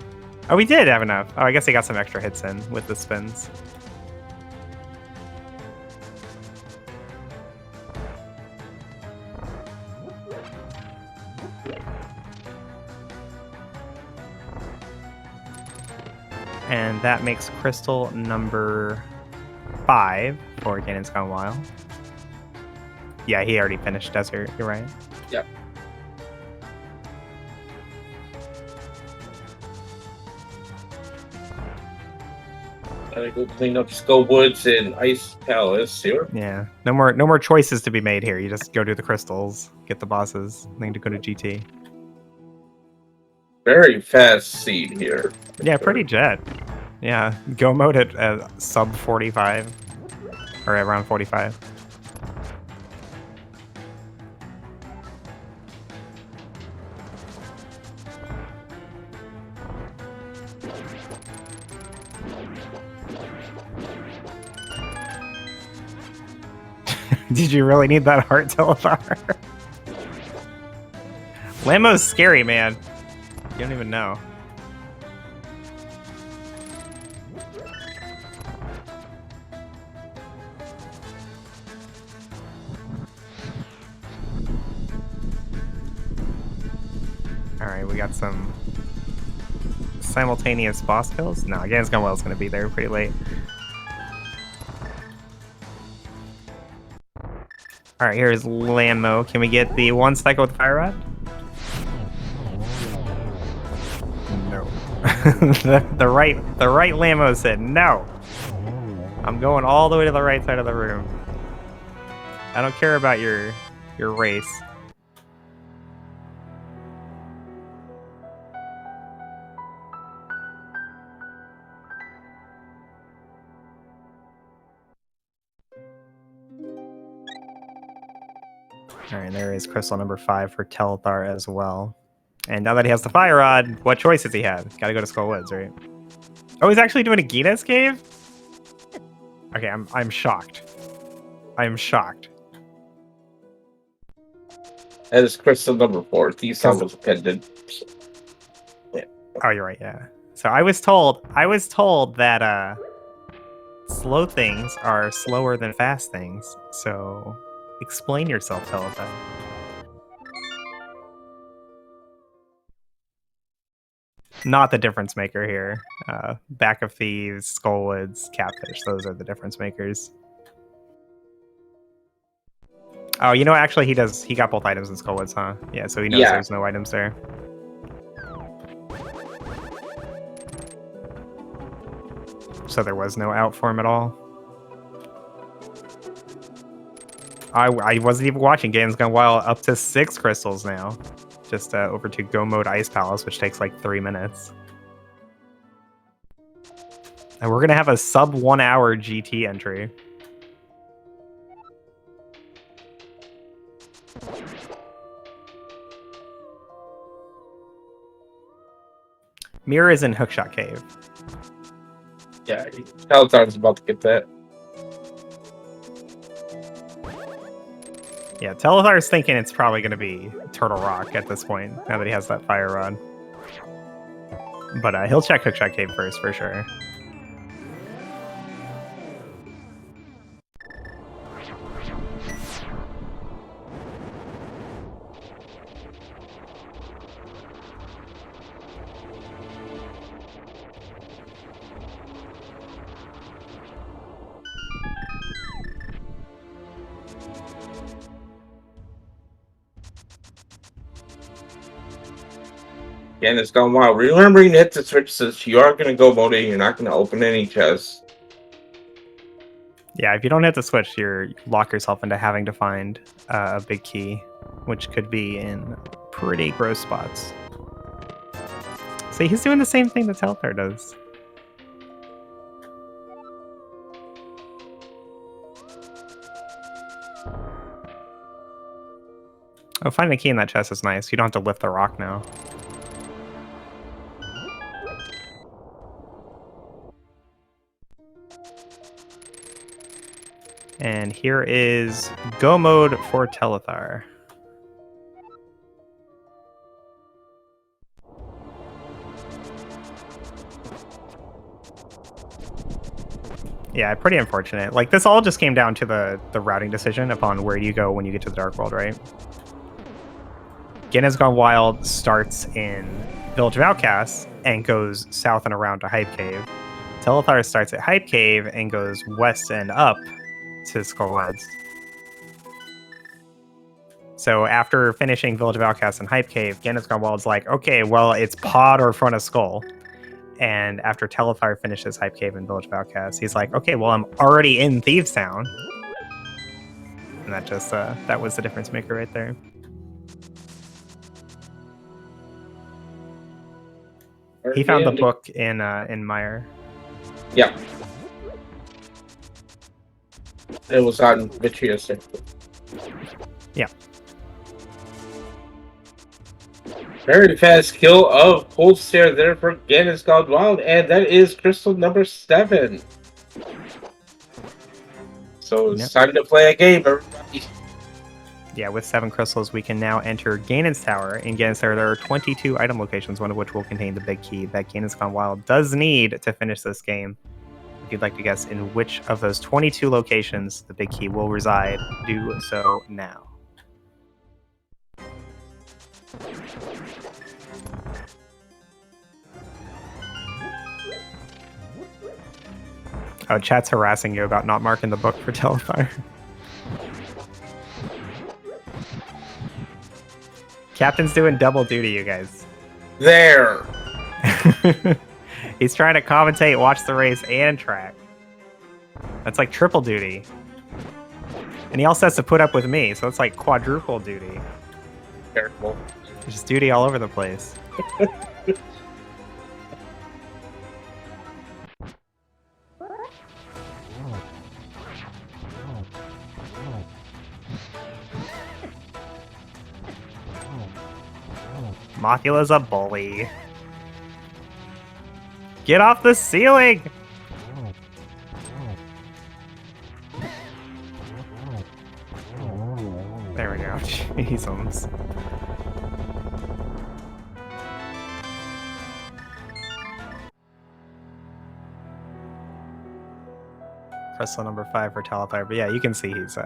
Oh, we did have enough. Oh, I guess he got some extra hits in with the spins. And that makes crystal number 5 for GanonsGoneWild. Yeah, he already finished desert. You're right. Yep. Gotta go clean up Skullwoods and Ice Palace here. Yeah, no more choices to be made here. You just go do the crystals, get the bosses, then to go to GT. Very fast seed here. Yeah, pretty jet. Yeah, go mode at sub 45 or around 45. Did you really need that heart, Telethar? Lambo's scary, man. You don't even know. Alright, we got some simultaneous boss kills. No, GanonsGoneWild's gonna be there pretty late. Alright, here's Lambo. Can we get the one cycle with Fire Rod? No. the right Lambo said no. I'm going all the way to the right side of the room. I don't care about your race. Alright, there is crystal number 5 for Telethar as well. And now that he has the fire rod, what choice does he have? Gotta go to Skullwoods, right? Oh, he's actually doing a Gina's cave? Okay, I'm shocked. I'm shocked. That is crystal number 4. These almost pendant. Yeah. Oh, you're right, yeah. So I was told that slow things are slower than fast things. So explain yourself, Telethar. not the difference maker here. Back of Thieves, Skullwoods, Catfish, those are the difference makers. Oh, you know, actually, he got both items in Skullwoods, huh? Yeah, so he knows there's no items there. So there was no out for him at all. I wasn't even watching. GanonsGoneWild up to 6 crystals now. Just over to Go Mode Ice Palace, which takes like 3 minutes. And we're going to have a sub 1 hour GT entry. Mirror is in Hookshot Cave. Yeah, Telethon's about to get that. Yeah, Telethar's thinking it's probably going to be Turtle Rock at this point, now that he has that fire rod. But he'll check Hookshot Cave first, for sure. Again, it's gone wild. Remembering to hit the switch since you are going to go mode and you're not going to open any chests. Yeah, if you don't hit the switch, you lock yourself into having to find a big key, which could be in pretty gross spots. See, he's doing the same thing that Telethar does. Oh, finding a key in that chest is nice. You don't have to lift the rock now. And here is Go Mode for Telethar. Yeah, pretty unfortunate. Like, this all just came down to the routing decision upon where you go when you get to the Dark World, right? GanonsGoneWild starts in Village of Outcasts and goes south and around to Hype Cave. Telethar starts at Hype Cave and goes west and up to Skullwoods. So after finishing Village of Outcasts and Hype Cave, GanonsGoneWild's like, okay, well, it's Pod or Front of Skull. And after Telethar finishes Hype Cave and Village of Outcasts, he's like, okay, well, I'm already in Thieves Town. And that just, that was the difference maker right there. He found the book in Meyer. Yeah. It was on Vitreous. Yeah. Very fast kill of Cold Stare there for GanonsGoneWild, and that is crystal number 7. So it's time to play a game, everybody. Yeah, with 7 crystals, we can now enter Ganon's Tower. In Ganon's Tower, there are 22 item locations, one of which will contain the big key that GanonsGoneWild does need to finish this game. If you'd like to guess in which of those 22 locations the big key will reside, do so now. Oh, chat's harassing you about not marking the book for Telethar. Captain's doing double duty, you guys. There. He's trying to commentate, watch the race, and track. That's like triple duty. And he also has to put up with me, so it's like quadruple duty. Careful. Just duty all over the place. Mothula's a bully. Get off the ceiling! There we go. Jesus. Crystal number 5 for Telethar, but yeah, you can see he's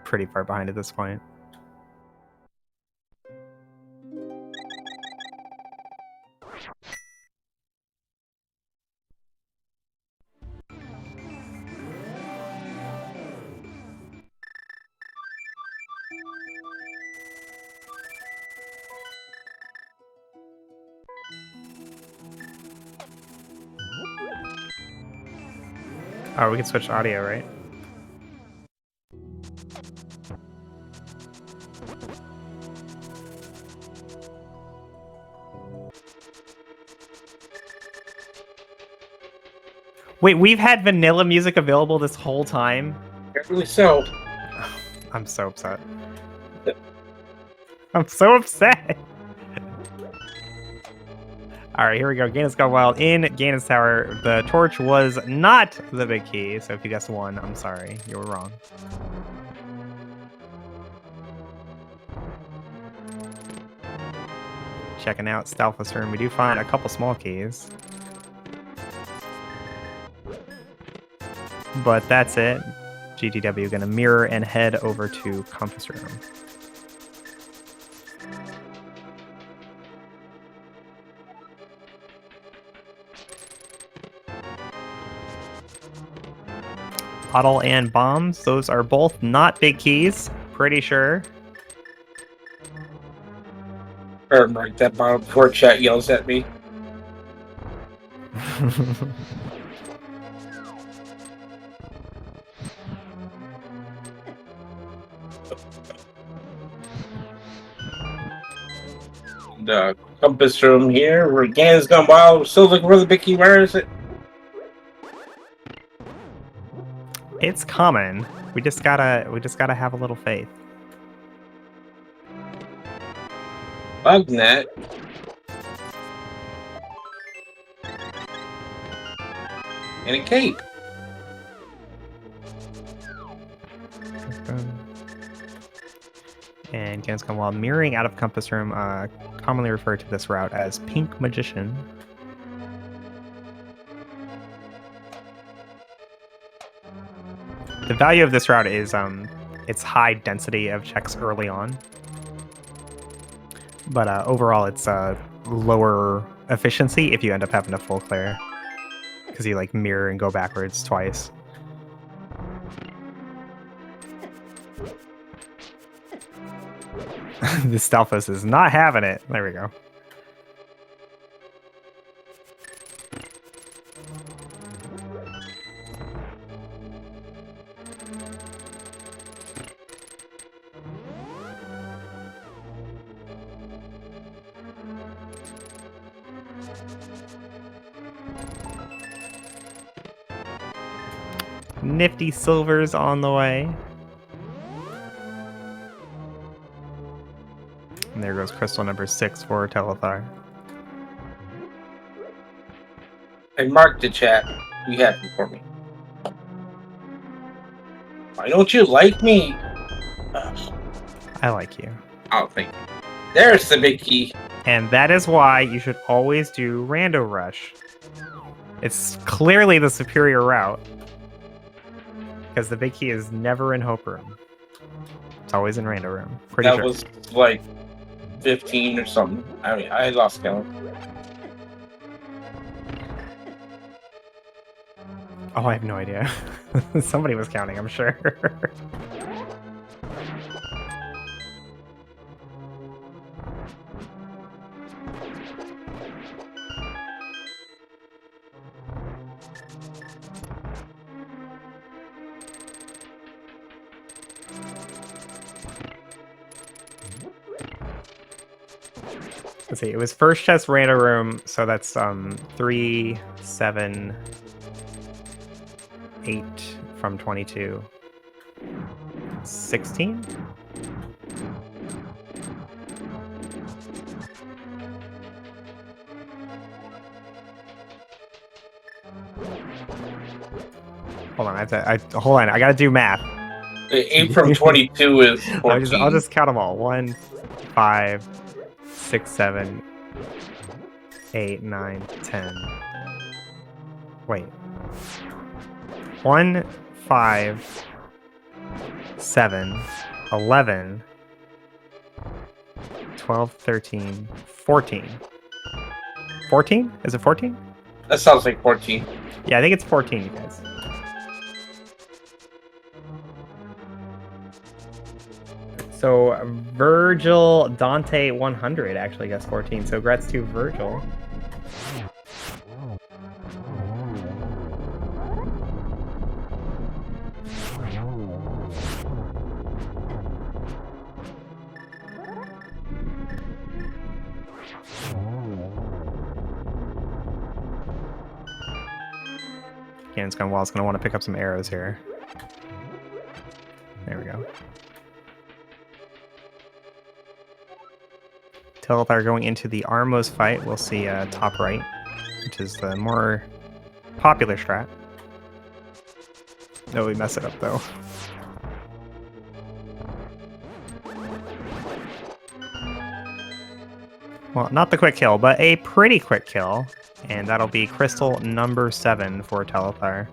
pretty far behind at this point. Oh, we can switch audio, right? Wait, we've had vanilla music available this whole time? Apparently so. I'm so upset. I'm so upset. All right, here we go. Ganos Gone Wild in Ganos Tower. The torch was not the big key, so if you guessed 1, I'm sorry. You were wrong. Checking out Stealth's room. We do find a couple small keys. But that's it. GTW gonna mirror and head over to Compass Room. Bottle and bombs. Those are both not big keys. Pretty sure. Right, that bottom before chat yells at me. The compass room here, where Ganon's Gone Wild. We're still looking for the big key. Where is it? It's coming. We just gotta have a little faith. Bugnet. And a cape. And Ganos Gone Wild mirroring out of Compass Room, commonly referred to this route as Pink Magician. The value of this route is its high density of checks early on. But overall, it's lower efficiency if you end up having to full clear. Because you like mirror and go backwards twice. The Stalfos is not having it. There we go. Nifty silvers on the way. And there goes crystal number 6 for Telethar. I marked the chat. You have it for me. Why don't you like me? I like you. Oh, thank you. There's the big key. And that is why you should always do Rando Rush. It's clearly the superior route. Because the big key is never in Hope Room. It's always in Rando Room. Pretty that sure. Was like 15 or something. I mean, I lost count. Oh, I have no idea. Somebody was counting, I'm sure. Let's see, it was first chest random room, so that's 3, 7, 8 from 22. 16? Hold on, hold on, I gotta do math. 8 from 22 is 14. I'll just count them all. 1, 5, 6, 7, 8, 9, 10. Wait. 1, 5, 7, 11, 12, 13, 14. 14? Is it 14? That sounds like 14. Yeah, I think it's 14, you guys. So Virgil Dante 100 actually guessed 14. So congrats to Virgil. GanonsGoneWild is going to want to pick up some arrows here. There we go. Telethar going into the Armos fight. We'll see top right, which is the more popular strat. No, we mess it up though. Well, not the quick kill, but a pretty quick kill. And that'll be crystal number 7 for Telethar.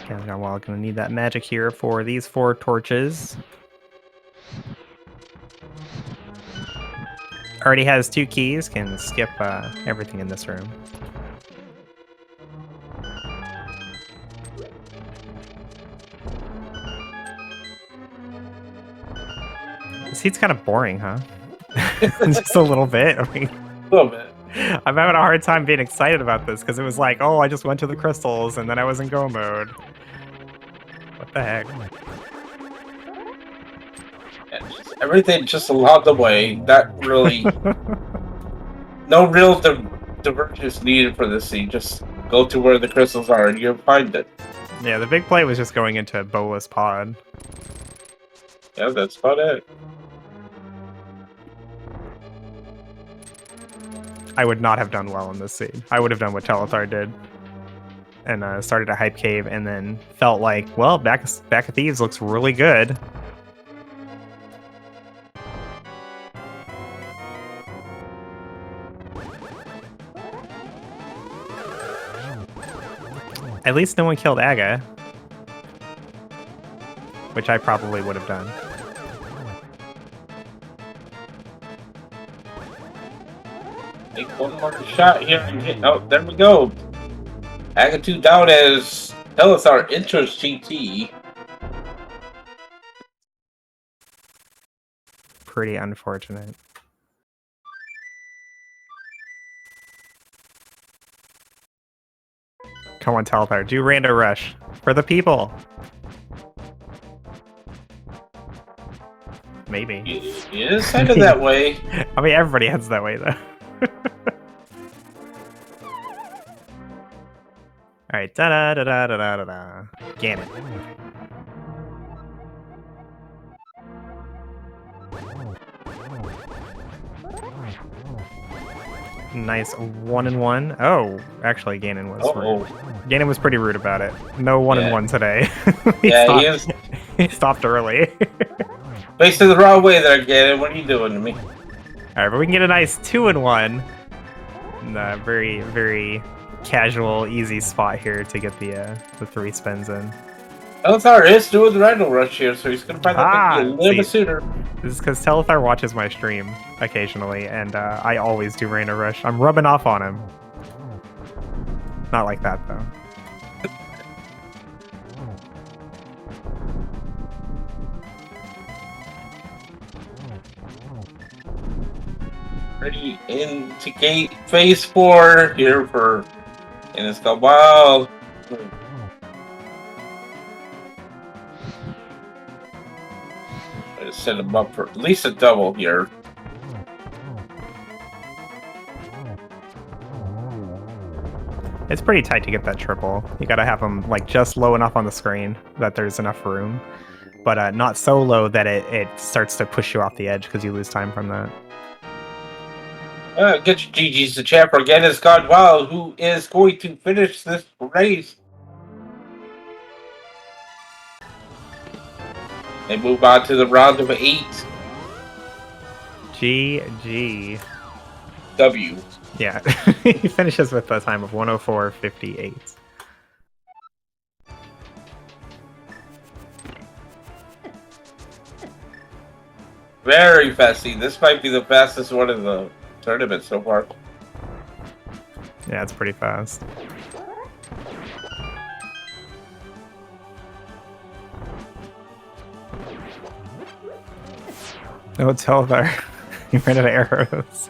GanonsGoneWild gonna need that magic here for these 4 torches. Already has 2 keys, can skip everything in this room. This heat's kind of boring, huh? Just a little bit. I mean, A little bit. I'm having a hard time being excited about this because it was like, oh, I just went to the crystals and then I was in go mode. What the heck? Everything just along the way. That really, no real divergence needed for this scene. Just go to where the crystals are and you'll find it. Yeah, the big play was just going into Bolus Pod. Yeah, that's about it. I would not have done well in this scene. I would have done what Telethar did. And started a hype cave and then felt like, well, Back of Thieves looks really good. At least no one killed Aga. Which I probably would have done. Take one more shot here and hit. Oh, there we go. Aga 2 down as Telethar enters GT. Pretty unfortunate. Come on, Telethar, do Rando Rush. For the people. Maybe. It is headed that way. I mean, everybody heads that way, though. Alright, da-da-da-da-da-da-da. Ganon. Nice 1-1. Oh, actually, Ganon was rude. Ganon was pretty rude about it. No 1-1 today. He stopped early. Facing the wrong way there, Ganon. What are you doing to me? Alright, but we can get a nice 2-1. Very, very casual, easy spot here to get the 3 spins in. Telethar is doing the Rando Rush here, so he's going to find that a little bit sooner. This is because Telethar watches my stream occasionally, and I always do Rando Rush. I'm rubbing off on him. Not like that, though. Ready into gate phase 4 here for GanonsGoneWild. Set him up for at least a double here. It's pretty tight to get that triple. You gotta have them like just low enough on the screen that there's enough room, but not so low that it starts to push you off the edge because you lose time from that. Get your GG's to chat for GanonsGoneWild, who is going to finish this race. They move on to the round of 8. GG. W. Yeah, he finishes with a time of 104.58. Very fasty. This might be the fastest one in the tournament so far. Yeah, it's pretty fast. No, Telethar. You ran out of arrows.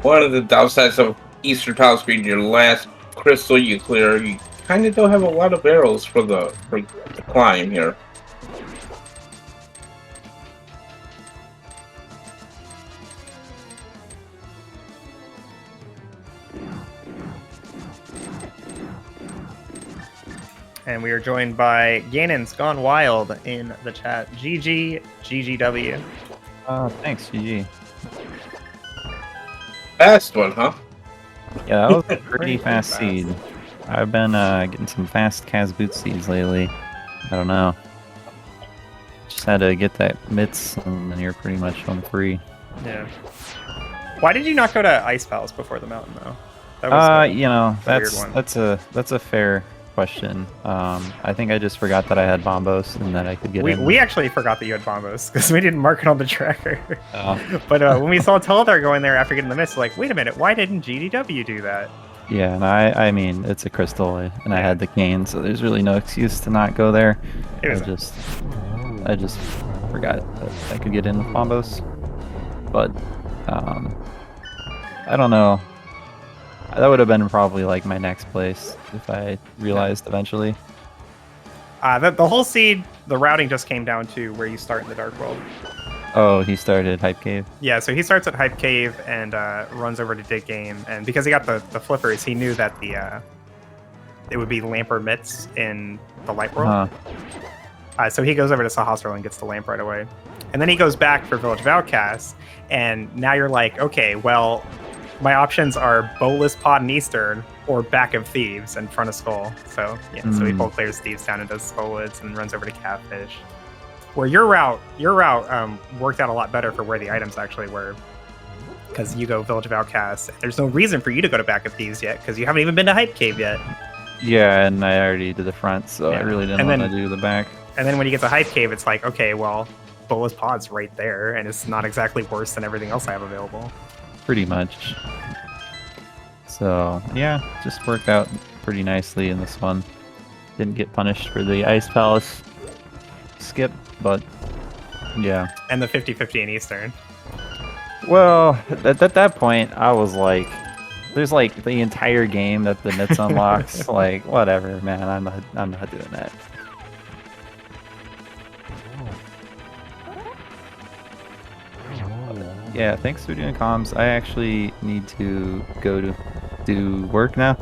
One of the downsides of Eastern Tile Screen, your last crystal you clear, you kind of don't have a lot of arrows for the climb here. And we are joined by GanonsGoneWild in the chat. GG, GGW. Thanks, GG. Fast one, huh? Yeah, that was a pretty Pretty fast fast. seed. I've been getting some fast Kaz boot seeds lately. I don't know. Just had to get that mitts, and then you're pretty much home free. Yeah. Why did you not go to Ice Palace before the mountain, though? That was You know, a weird that's one. that's a fair question. I think I just forgot that I had bombos and that I could get in. We actually forgot that you had bombos because we didn't mark it on the tracker. Oh. But when we saw Telethar going there after getting the miss, like, wait a minute, why didn't GDW do that? Yeah, and I mean, it's a crystal, and I had the cane, so there's really no excuse to not go there. It was I just forgot that I could get in with bombos. But I don't know. That would have been probably like my next place if I realized eventually. the whole seed, the routing just came down to where you start in the Dark World. Oh, he started Hype Cave. Yeah, so he starts at Hype Cave and runs over to Dig Game, and because he got the flippers, he knew that it would be Lamp or Mitts in the Light World. So he goes over to Sahasrahla and gets the lamp right away. And then he goes back for Village of Outcasts, and now you're like, okay, well, my options are Bolus Pod and Eastern, or Back of Thieves and Front of Skull. So yeah, so he pull clears Thieves down and does Skullwoods and runs over to Catfish. Where your route worked out a lot better for where the items actually were. Because you go Village of Outcasts. There's no reason for you to go to Back of Thieves yet, because you haven't even been to Hype Cave yet. Yeah, and I already did the front, so Yeah. I really didn't want to do the back. And then when you get to Hype Cave, it's like, okay, well, Bolus Pod's right there, and it's not exactly worse than everything else I have available. Pretty much. So, yeah, just worked out pretty nicely in this one. Didn't get punished for the Ice Palace skip, but yeah. And the 50-50 in Eastern. Well, at that point, I was like, there's like the entire game that the mitts unlocks. Like, whatever, man, I'm not doing that. Yeah, thanks for doing comms. I actually need to go to do work now.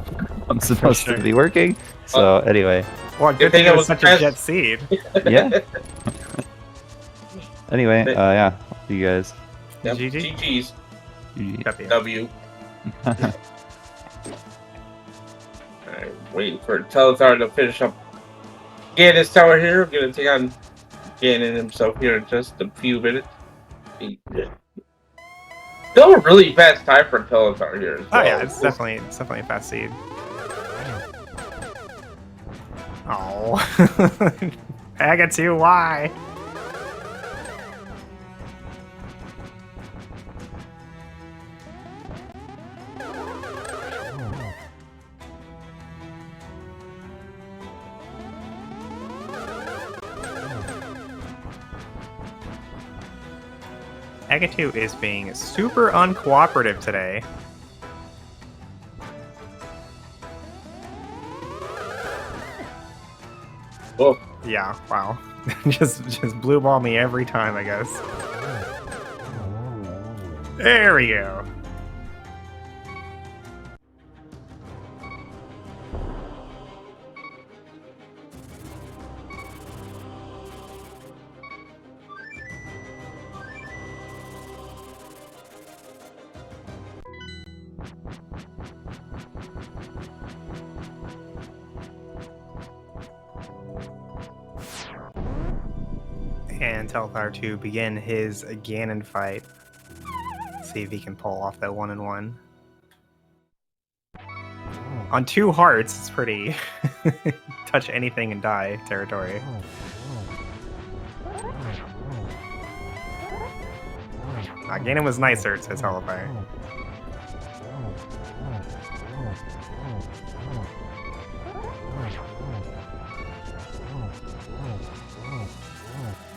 I'm supposed to be working. So anyway. Well, good thing it was such a jet seed. Yeah. Anyway, yeah. See you guys. Yep. GG. GG's. GG. W. Alright, waiting for Telethar to finish up Ganon Tower here. We're gonna take on Ganon himself here in just a few minutes. Still a really fast time for Telethar here as well. Oh yeah, it's definitely a fast seed. Oh, Aga 2, why? Aga2 is being super uncooperative today. Oh. Yeah, wow. just blue ball me every time, I guess. There we go. And Telethar to begin his Ganon fight. See if he can pull off that 1-1. On 2 hearts, it's pretty touch anything and die territory. Ganon was nicer, says Telethar.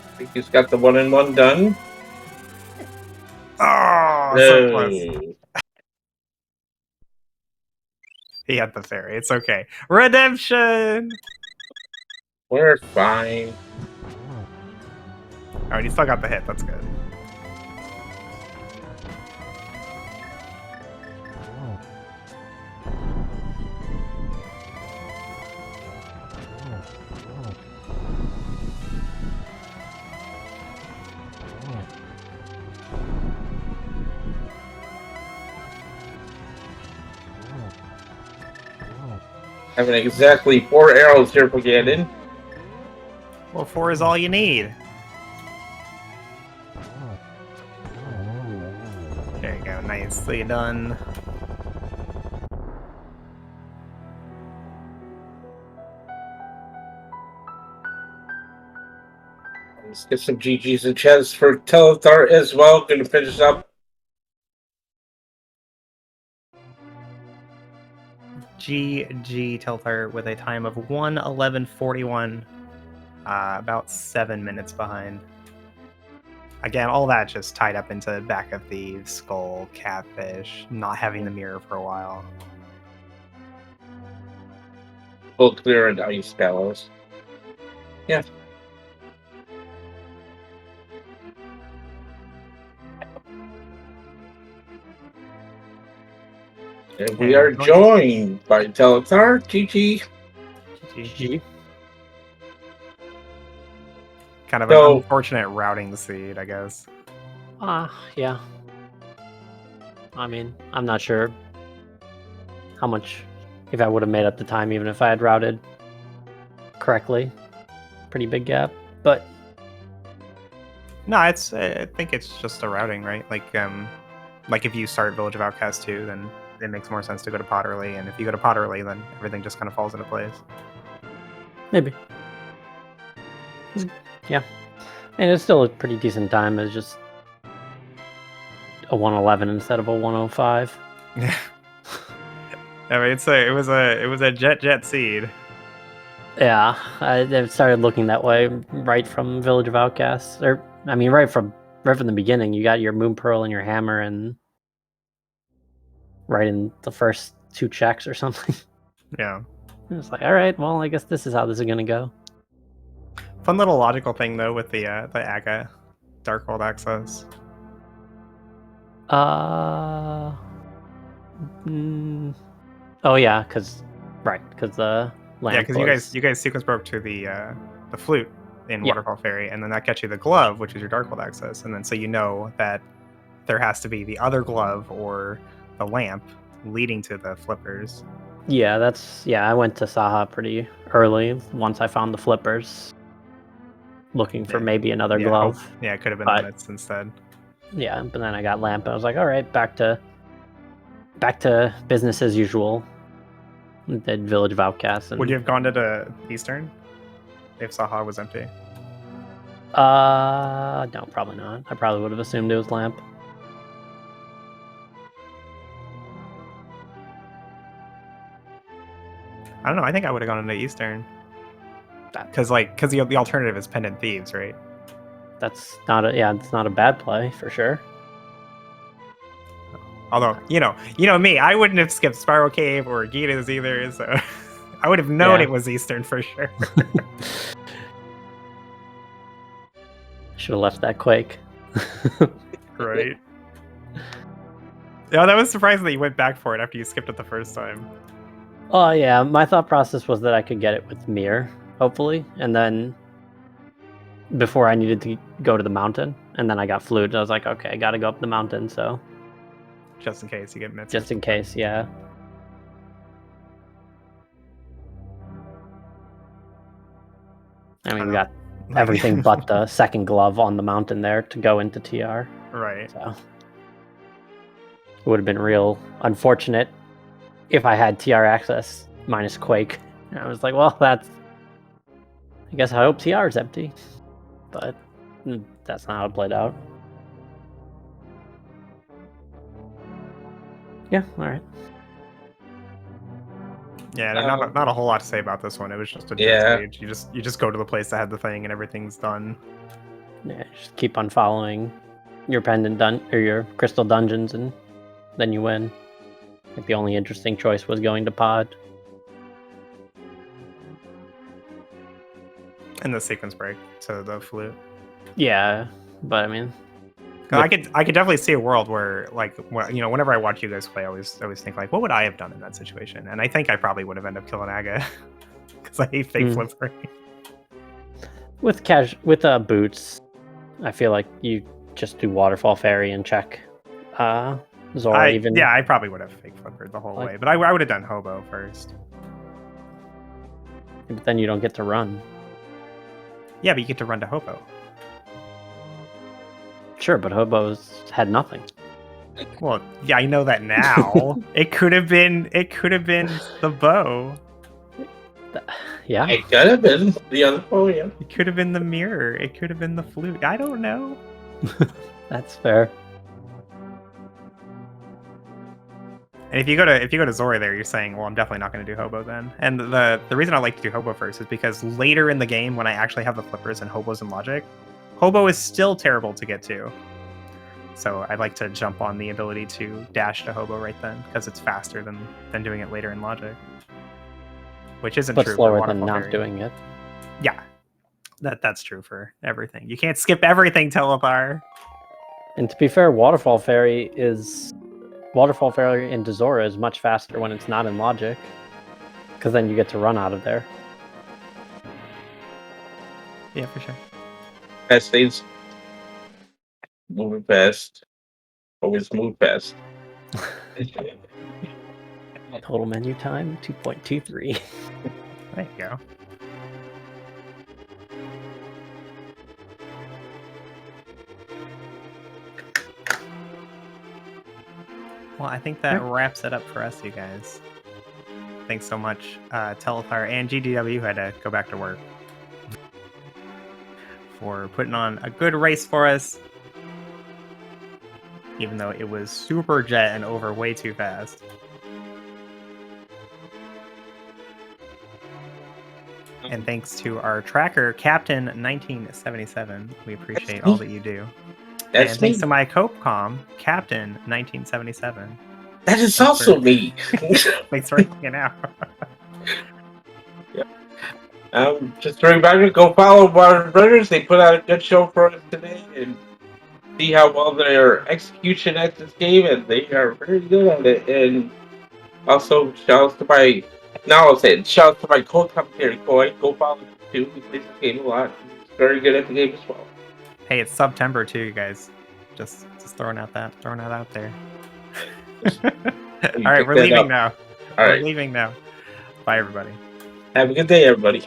I think he's got the 1-1 done. Oh, so close. No. He had the fairy. It's okay. Redemption! We're fine. Alright, he still got the hit. That's good. Having exactly 4 arrows here for Ganon. Well, 4 is all you need. There you go. Nicely done. Let's get some GGs and chats for Telethar as well. Gonna finish up. GG Telethar with a time of 1:11:41. About 7 minutes behind. Again, all that just tied up into Back of Thieves, Skull, Catfish, not having the mirror for a while. Full clear and ice palace. Yeah. And we are joined by Telethar. GG. GG. Kind of an So- unfortunate routing seed, I guess. Yeah. I mean, I'm not sure how much, if I would have made up the time, even if I had routed correctly. Pretty big gap, but No, it's. I think it's just a routing, right? Like if you start Village of Outcast 2, then it makes more sense to go to Potterly, and if you go to Potterly, then everything just kind of falls into place. maybe. Yeah. And it's still a pretty decent time. It's just a 111 instead of a 105. Yeah. I mean, it was a jet seed. Yeah, it started looking that way right from Village of Outcasts. Or, I mean, right from the beginning. You got your Moon Pearl and your hammer, and right in the first 2 checks or something. Yeah. It's like, all right, well, I guess this is how this is gonna go. Fun little logical thing though with the Aga Darkhold access. Oh yeah, because the lamp. Yeah, because you guys sequence broke to the flute in Yeah. Waterfall Fairy, and then that gets you the glove, which is your Darkhold access, and then so you know that there has to be the other glove or the lamp leading to the flippers. Yeah, I went to Saha pretty early once I found the flippers, looking for Yeah. maybe another Yeah, glove. Yeah, it could have been But- limits instead. Yeah, but then I got lamp, and I was like, all right, back to business as usual. Did Village of Outcasts. And, Would you have gone to the Eastern if Saha was empty? No, probably not. I probably would have assumed it was lamp. I don't know. I think I would have gone into Eastern. Because the alternative is Pendant Thieves, right? It's not a bad play for sure. Although, you know me, I wouldn't have skipped Spiral Cave or Gita's either, so I would have known Yeah. it was Eastern for sure. Should have left that Quake. Right? Yeah, that was surprising that you went back for it after you skipped it the first time. Oh yeah, my thought process was that I could get it with Mir, hopefully, and then before I needed to go to the mountain, and then I got flute. I was like, okay, I gotta go up the mountain, so Just in case you get missed. just in case, yeah. I mean, we got everything but the second glove on the mountain there to go into TR, Right. so it would have been real unfortunate if I had TR access minus Quake. And I was like, well, I guess I hope TR is empty, but that's not how it played out. Yeah, all right. Yeah, there's not a whole lot to say about this one. It was just a Yeah. stage. You just go to the place that had the thing and everything's done. Yeah, just keep on following your pendant or your crystal dungeons, and then you win. Like the only interesting choice was going to pod. And the sequence break to the flute. Yeah, but I mean, 'Cause I could definitely see a world where, like, whenever I watch you guys play, I always think like, what would I have done in that situation? And I think I probably would have ended up killing Aga because I hate fake flipper. with boots, I feel like you just do waterfall fairy and check Zora even. Yeah, I probably would have fake flippered the whole way, but I would have done hobo first. But then you don't get to run. Yeah, but you get to run to hobo. Sure, but hobos had nothing. Well, yeah, I know that now. It could have been the bow. Yeah, It could have been the other bow, yeah. It could have been the mirror. It could have been the flute. I don't know. that's fair. And if you go to Zora there, you're saying, well, I'm definitely not going to do hobo then. And the reason I like to do hobo first is because later in the game, when I actually have the flippers and hobos and logic, hobo is still terrible to get to. So I like to jump on the ability to dash to hobo right then because it's faster than doing it later in logic. Which isn't But true. slower for than Waterfall not Fairy. doing it. Yeah, that's true for everything. You can't skip everything, Telethar. And to be fair, Waterfall Fairy into Zora is much faster when it's not in logic. Because then you get to run out of there. Yeah, for sure. Fast things. Moving fast. Always move fast. Total menu time 2.23. There you go. Well, I think that wraps it up for us, you guys. Thanks so much, Telethar and GDW, who had to go back to work, for putting on a good race for us. Even though it was super jet and over way too fast. And thanks to our tracker, Captain 1977. We appreciate all that you do. And thanks to my Copecom, Captain 1977. That is also me. Thanks for hanging out. Just a reminder, go follow Modern Brothers. They put out a good show for us today, and see how well their execution at this game, and they are very good at it. And also, shout out to my co-commentator, Koi. Go follow him too. He plays the game a lot. He's very good at the game as well. Hey, it's September too, you guys. Just throwing that out there. All right, we're leaving now. We're leaving now. Bye, everybody. Have a good day, everybody.